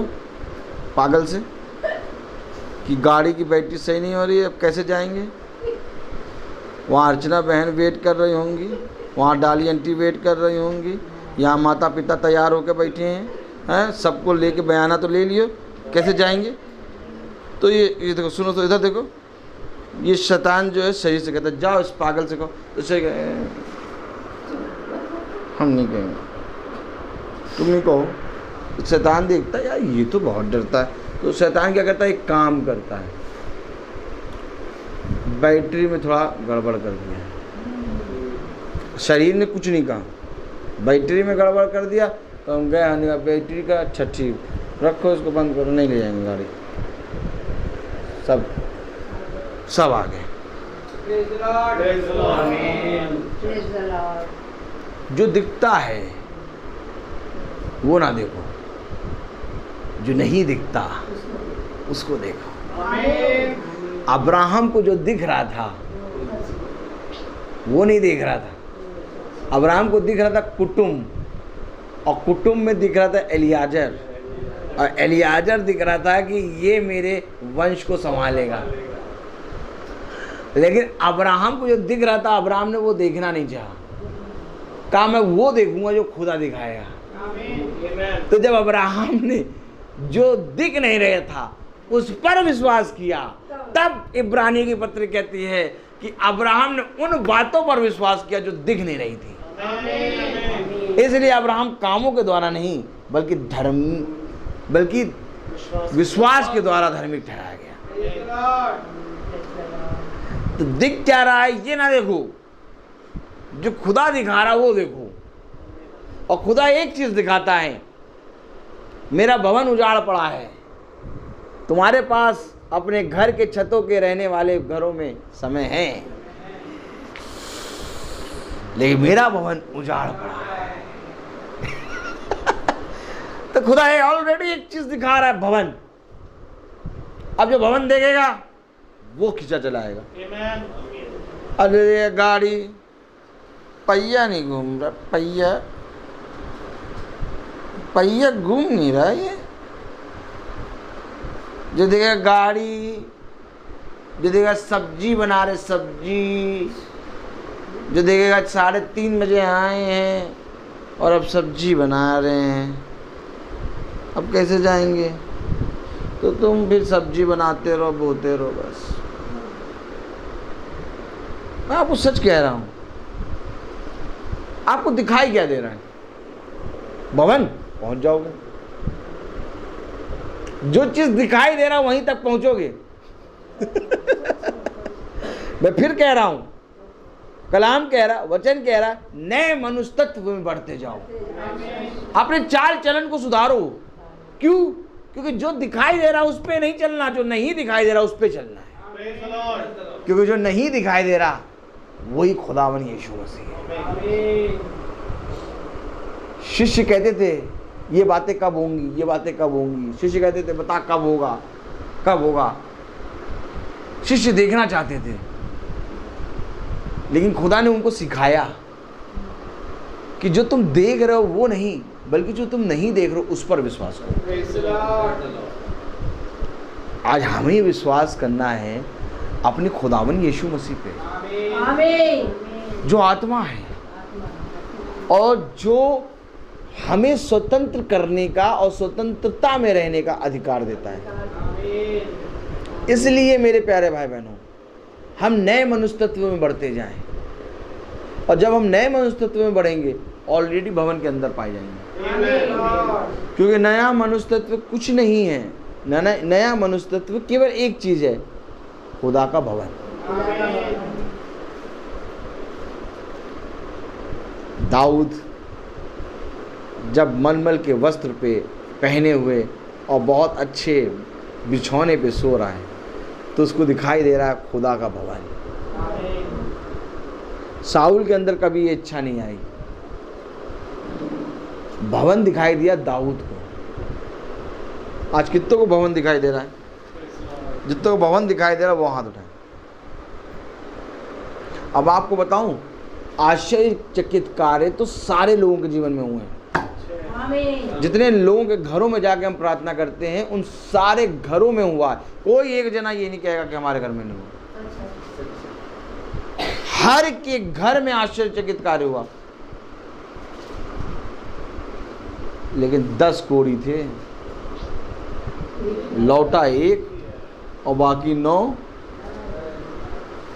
पागल से कि गाड़ी की बैटरी सही नहीं हो रही है, अब कैसे जाएंगे? वहाँ अर्चना बहन वेट कर रही होंगी, वहाँ डाली आंटी वेट कर रही होंगी, यहाँ माता पिता तैयार होकर बैठे हैं, सबको लेके बयाना तो ले लियो, कैसे जाएंगे? तो ये देखो, सुनो तो इधर देखो, ये शैतान जो है शरीर से कहता है जाओ इस पागल से कहो, तो सही हम नहीं कहेंगे, तुम नहीं कहो। शैतान देखता है यार ये तो बहुत डरता है, तो शैतान क्या करता है? एक काम करता है, बैटरी में थोड़ा गड़बड़ कर दिया। शरीर ने कुछ नहीं कहा, बैटरी में गड़बड़ कर दिया, तो हम गए, हमने कहा बैटरी का अच्छा ठीक, रखो इसको, बंद करो, नहीं ले जाएंगे गाड़ी। सब आ गए। जो दिखता है वो ना देखो, जो नहीं दिखता उसको देखो। अब्राहम को जो दिख रहा था वो नहीं देख रहा था, अब्राहम को दिख रहा था कुटुंब, और कुटुंब में दिख रहा था एलियाजर, और एलियाजर दिख रहा था कि ये मेरे वंश को संभालेगा। लेकिन अब्राहम को जो दिख रहा था, अब्राहम ने वो देखना नहीं चाहा, कहा मैं वो देखूंगा जो खुदा दिखाएगा। तो जब अब्राहम ने जो दिख नहीं रहा था उस पर विश्वास किया, तब इब्रानी की पत्री कहती है कि अब्राहम ने उन बातों पर विश्वास किया जो दिख नहीं रही थी। इसलिए अब्राहम कामों के द्वारा नहीं बल्कि विश्वास के द्वारा धार्मिक ठहराया गया। तो दिख क्या रहा है ये ना देखो, जो खुदा दिखा रहा है वो देखो। और खुदा एक चीज दिखाता है, मेरा भवन उजाड़ पड़ा है। तुम्हारे पास अपने घर के छतों के रहने वाले घरों में समय है, लेकिन मेरा भवन उजाड़ पड़ा है। तो खुदा है ऑलरेडी एक चीज दिखा रहा है, भवन। अब जो भवन देखेगा वो खींचा चलाएगा। अरे गाड़ी पहिया नहीं घूम रहा, पहिया घूम नहीं रहा। ये जो देखेगा गाड़ी, जो देखेगा सब्जी बना रहे, सब्जी जो देखेगा 3:30 बजे आए हैं और अब सब्जी बना रहे हैं, अब कैसे जाएंगे? तो तुम फिर सब्जी बनाते रहो, बोते रहो बस। मैं आपको सच कह रहा हूं, आपको दिखाई क्या दे रहा है? भवन पहुंच जाओगे। जो चीज दिखाई दे रहा है वहीं तक पहुंचोगे। मैं फिर कह रहा हूं, कलाम कह रहा, वचन कह रहा, नए मनुष्य तत्व में बढ़ते जाओ। अपने चाल चलन को सुधारो। क्यों? क्योंकि जो दिखाई दे रहा उस पे नहीं चलना, जो नहीं दिखाई दे रहा उस पे चलना है। क्योंकि जो नहीं दिखाई दे रहा वही खुदावन यीशु मसीह है। शिष्य कहते थे ये बातें कब होंगी, ये बातें कब होंगी। शिष्य कहते थे बता कब होगा, कब होगा। शिष्य देखना चाहते थे, लेकिन खुदा ने उनको सिखाया कि जो तुम देख रहे हो वो नहीं, बल्कि जो तुम नहीं देख रहे हो उस पर विश्वास करो। आज हमें विश्वास करना है अपने खुदावन यीशु मसीह पे, जो आत्मा है और जो हमें स्वतंत्र करने का और स्वतंत्रता में रहने का अधिकार देता है। इसलिए मेरे प्यारे भाई बहनों, हम नए मनुष्य तत्व में बढ़ते जाएं, और जब हम नए मनुष्य तत्व में बढ़ेंगे ऑलरेडी भवन के अंदर पाए जाएंगे। क्योंकि नया मनुष्य तत्व कुछ नहीं है, नया मनुष्य तत्व केवल एक चीज है, खुदा का भवन। दाऊद जब मलमल के वस्त्र पे पहने हुए और बहुत अच्छे बिछौने पे सो रहा है, तो उसको दिखाई दे रहा है खुदा का भवन। साउल के अंदर कभी ये इच्छा नहीं आई, भवन दिखाई दिया दाऊद को। आज कितनों को भवन दिखाई दे रहा है? जितनों को भवन दिखाई दे रहा है वो हाथ उठाए। अब आपको बताऊं, आश्चर्यचकित कार्य तो सारे लोगों के जीवन में हुए हैं। जितने लोगों के घरों में जाके हम प्रार्थना करते हैं उन सारे घरों में हुआ है। कोई एक जना ये नहीं कहेगा कि हमारे घर में नहीं हुआ। हर के घर में आश्चर्यचकित कार्य हुआ। लेकिन 10 कोढ़ी थे, लौटा एक और बाकी 9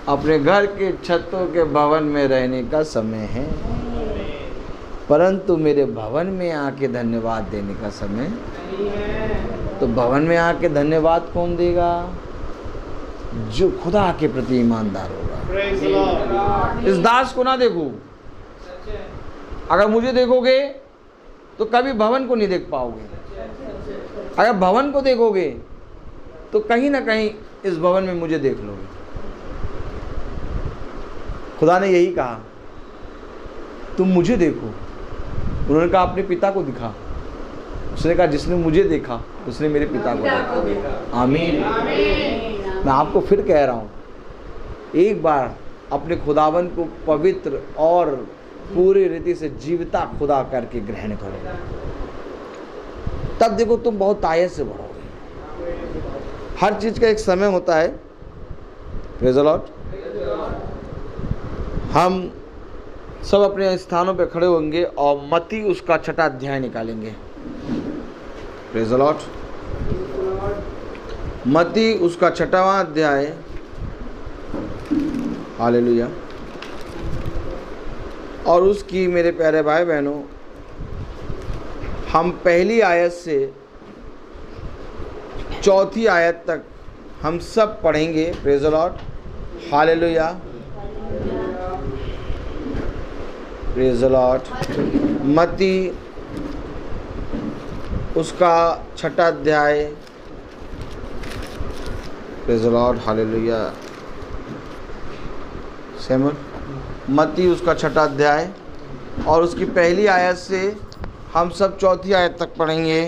अपने घर के छतों के भवन में रहने का समय है, परंतु मेरे भवन में आके धन्यवाद देने का समय। तो भवन में आके धन्यवाद कौन देगा? जो खुदा के प्रति ईमानदार होगा। इस दास को ना देखो, अगर मुझे देखोगे तो कभी भवन को नहीं देख पाओगे। अगर भवन को देखोगे तो कहीं ना कहीं इस भवन में मुझे देख लोगे। खुदा ने यही कहा, तुम मुझे देखो। उन्होंने कहा अपने पिता को दिखा। उसने कहा जिसने मुझे देखा उसने मेरे पिता को देखा। आमीन। मैं आपको फिर कह रहा हूँ, एक बार अपने खुदावन को पवित्र और पूरी रीति से जीवता खुदा करके ग्रहण करो, तब देखो तुम बहुत आयत से बढ़ोगे। हर चीज़ का एक समय होता है। Praise the Lord. हम सब अपने स्थानों पे खड़े होंगे और मत्ती उसका 6वां अध्याय निकालेंगे। Praise the Lord. मत्ती उसका 6वां अध्याय। हालेलुया। और उसकी मेरे प्यारे भाई बहनों, हम पहली आयत से 4थी आयत तक हम सब पढ़ेंगे। Praise the lord. Hallelujah, praise the Lord. मत्ती उसका 6 अध्याय, praise the lord, hallelujah. Samuel, मत्ती उसका 6 अध्याय और उसकी पहली आयत से हम सब 4थी आयत तक पढ़ेंगे।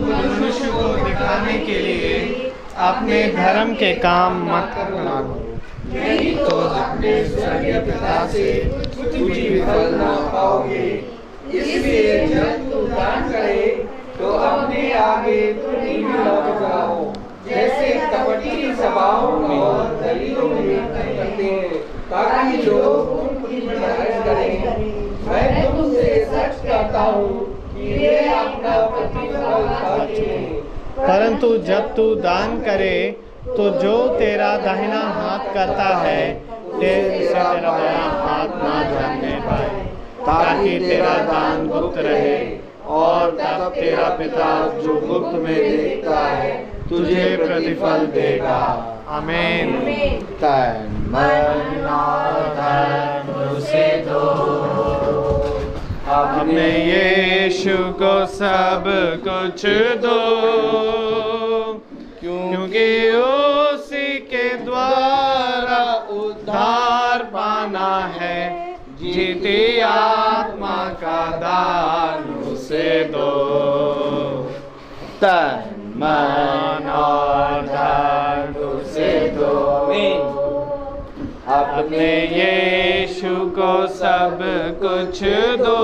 मनुष्य को दिखाने के लिए अपने धर्म के काम मत करना, नहीं तो अपने स्वर्गीय पिता से कुछ भी फल न पाओगे। इसलिए जब तू दान करे तो अपने आगे तुरंत लग जाओ, जैसे कपटी सभाओं और दलीलों में करते हैं, ताकि लोग उनकी बड़ाई करें। मैं तुमसे सच कहता हूँ कि वे अपना प्रतिफल पाते हैं। परंतु जब तू दान करे तो जो तेरा दाहिना हाथ करता है तेरे से तेरा बायां हाथ ना जानने पाए, ताकि तेरा दान गुप्त रहे, और तब तेरा पिता जो गुप्त में देखता है तुझे प्रतिफल देगा। आमीन। तन मन और धन उसे दो, अपने यीशु को सब कुछ दो, क्योंकि उसी के द्वारा उद्धार पाना है। जीती आत्मा का दान उसे दो। तन मन और धन उसे दो, अपने यीशु को सब कुछ दो,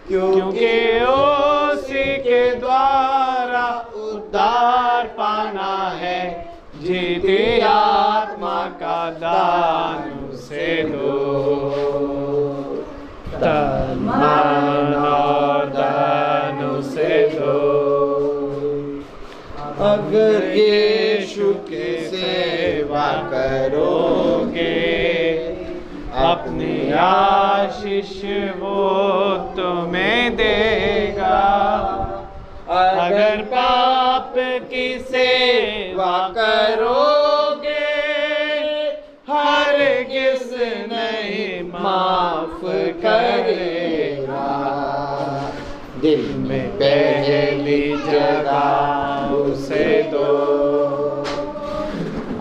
क्योंकि उसी के द्वारा उद्धार पाना है। जीती आत्मा का दान उसे दो। तन मन और धन उसे दो। अगर यीशु की सेवा करोगे, अपनी आशीष वो तुम्हें देगा। अगर पाप की सेवा करोगे, हरगिज़ नहीं माफ करेगा। दिल में पहली जगह उसे दो,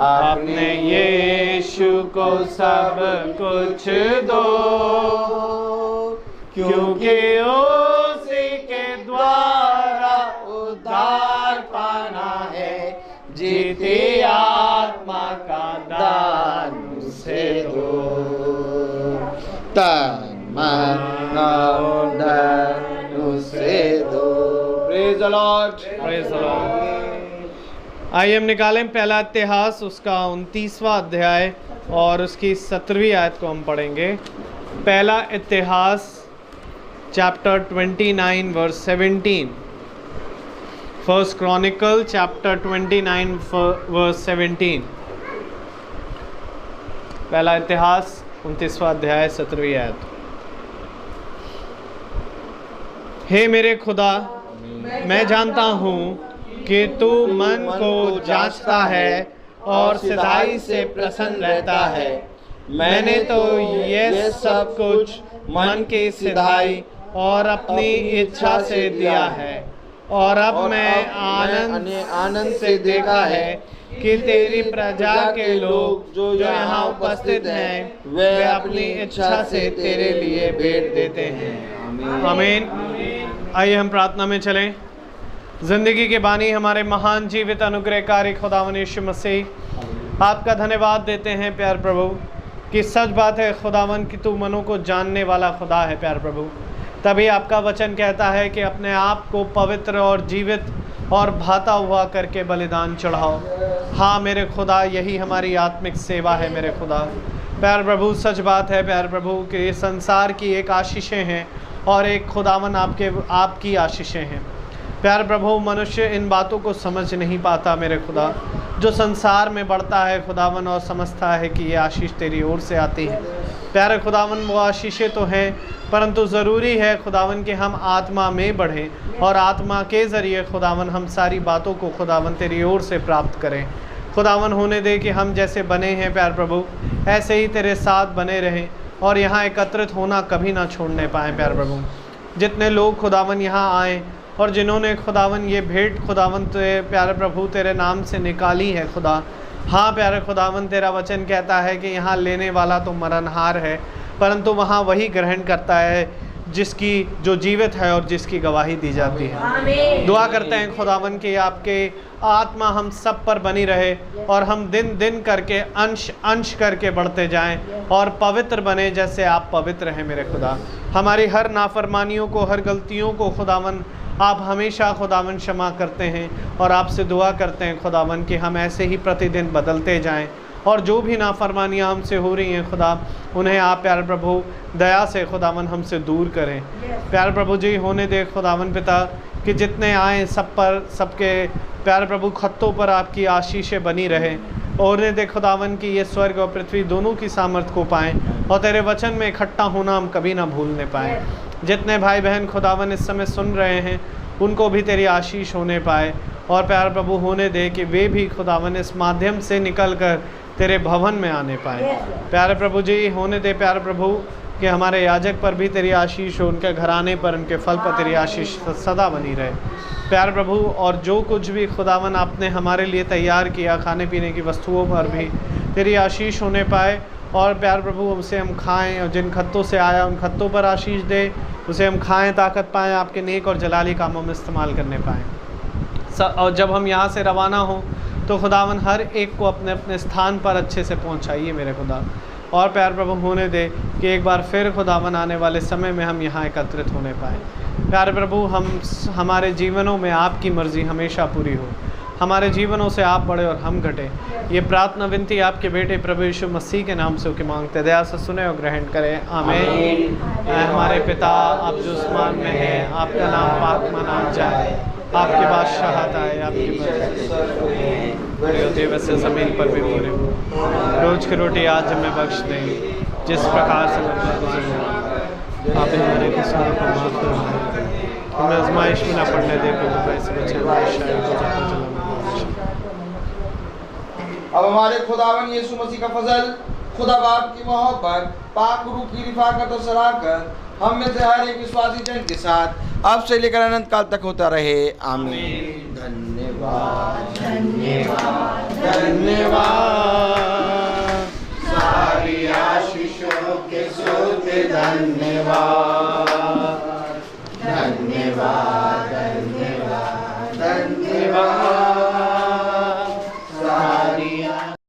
अपने यीशु को सब कुछ दो, क्योंकि उसी के द्वारा उद्धार पाना है। जीती आत्मा का दान उसे दो। तन मन और धन उसे दो। Praise the Lord, praise the Lord. आइए हम निकालें पहला इतिहास उसका 29वां अध्याय और उसकी 17वीं आयत को हम पढ़ेंगे। पहला इतिहास chapter 29 verse 17। First chronicle chapter 29 verse 17। पहला इतिहास 29वां अध्याय 17वीं आयत। हे मेरे खुदा, मैं जानता हूँ कि तू मन को जांचता है और सिधाई से प्रसन्न रहता है। मैंने तो ये सब कुछ मन की सिधाई और अपनी इच्छा से दिया है, और अब मैं आनंद से देखा है कि तेरी प्रजा के लोग जो यहाँ उपस्थित हैं वे अपनी इच्छा से तेरे लिए भेंट देते हैं। आमीन। आइए हम प्रार्थना में चलें। जिंदगी के बानी हमारे महान जीवित अनुग्रहकारी खुदावन यीशु मसीह, आपका धन्यवाद देते हैं प्यार प्रभु कि सच बात है खुदावन कि तू मनों को जानने वाला खुदा है प्यार प्रभु। तभी आपका वचन कहता है कि अपने आप को पवित्र और जीवित और भाता हुआ करके बलिदान चढ़ाओ। हाँ मेरे खुदा, यही हमारी आत्मिक सेवा है मेरे खुदा। प्यार प्रभु सच बात है प्यार प्रभु कि ये संसार की एक आशीषें हैं और एक खुदावन आपकी आशीषें हैं। प्यार प्रभु मनुष्य इन बातों को समझ नहीं पाता मेरे खुदा। जो संसार में बढ़ता है खुदावन और समझता है कि ये आशीष तेरी ओर से आती है, प्यारे खुदावन वो आशीषें तो हैं, परंतु ज़रूरी है खुदावन कि हम आत्मा में बढ़ें और आत्मा के ज़रिए खुदावन हम सारी बातों को खुदावन तेरी ओर से प्राप्त करें। खुदावन होने दे कि हम जैसे बने हैं प्यारे प्रभु ऐसे ही तेरे साथ बने रहें और यहाँ एकत्रित होना कभी ना छोड़ने पाएँ प्यारे प्रभु। जितने लोग खुदावन यहाँ आए और जिन्होंने खुदावन ये भेंट खुदावन प्यारे प्रभु तेरे नाम से निकाली है खुदा, हाँ प्यारे खुदावन तेरा वचन कहता है कि यहाँ लेने वाला तो मरणहार है, परंतु वहाँ वही ग्रहण करता है जिसकी जो जीवित है और जिसकी गवाही दी जाती है। दुआ करते हैं खुदावन कि आपके आत्मा हम सब पर बनी रहे और हम दिन दिन करके अंश अंश करके बढ़ते जाएं और पवित्र बने जैसे आप पवित्र हैं मेरे खुदा। हमारी हर नाफरमानियों को, हर गलतियों को खुदावन आप हमेशा खुदावन क्षमा करते हैं और आपसे दुआ करते हैं खुदावन कि हम ऐसे ही प्रतिदिन बदलते जाएं और जो भी नाफरमानियाँ हमसे हो रही हैं खुदा, उन्हें आप प्यारे प्रभु दया से खुदावन हमसे दूर करें। प्यारे प्रभु जी होने दे खुदावन पिता कि जितने आए सब पर, सबके प्यारे प्रभु खत्तों पर आपकी आशीषें बनी रहें और उन्हें दे खुदावन की ये स्वर्ग और पृथ्वी दोनों की सामर्थ्य को पाएँ और तेरे वचन में इकट्ठा होना हम कभी ना भूलने पाएँ। जितने भाई बहन खुदावन इस समय सुन रहे हैं उनको भी तेरी आशीष होने पाए और प्यारे प्रभु होने दे कि वे भी खुदावन इस माध्यम से निकल कर तेरे भवन में आने पाए। प्यारे प्रभु जी होने दे प्यारे प्रभु कि हमारे याजक पर भी तेरी आशीष हो, उनके घराने पर, उनके फल पर तेरी आशीष सदा बनी रहे प्यारे प्रभु। और जो कुछ भी खुदावन आपने हमारे लिए तैयार किया खाने पीने की वस्तुओं पर भी तेरी आशीष होने पाए और प्यारे प्रभु उसे हम खाएं और जिन खत्तों से आया उन खत्तों पर आशीष दे, उसे हम खाएं, ताकत पाएं, आपके नेक और जलाली कामों में इस्तेमाल करने पाएँ। और जब हम यहाँ से रवाना हों तो खुदावन हर एक को अपने अपने स्थान पर अच्छे से पहुँचाइए मेरे खुदा। और प्यार प्रभु होने दे कि एक बार फिर खुदावन आने वाले समय में हम यहाँ एकत्रित होने पाएँ। प्यारे प्रभु हमारे जीवनों में आपकी मर्ज़ी हमेशा पूरी हो, हमारे जीवनों से आप बढ़े और हम घटे। ये प्रार्थना विनती आपके बेटे प्रभु यीशु मसीह के नाम से होकर मांगते, दया से सुने और ग्रहण करें, आमीन। हमारे पिता आप जो आसमान में हैं, आपका नाम पाक माना जाए, आपकी बादशाहत आए, आपकी पूरी होती है वैसे ज़मीन पर भी पूरे हो। रोज़ की रोटी आज हमें बख्श दें, जिस प्रकार से आप हमारे किसानों को माफ़ करो, हमें आजमाइश में ना पड़ने दे, से बचे। अब हमारे खुदावन यीशु मसीह का फजल, खुदा बाप की मोहब्बत, पाक रूह की रिफाकत और सलाकत हम में से हर एक विश्वासी जन के साथ अब से लेकर अनंत काल तक होता रहे, आमीन। धन्यवाद धन्यवाद धन्यवाद, सारी आशीषों के सोते धन्यवाद।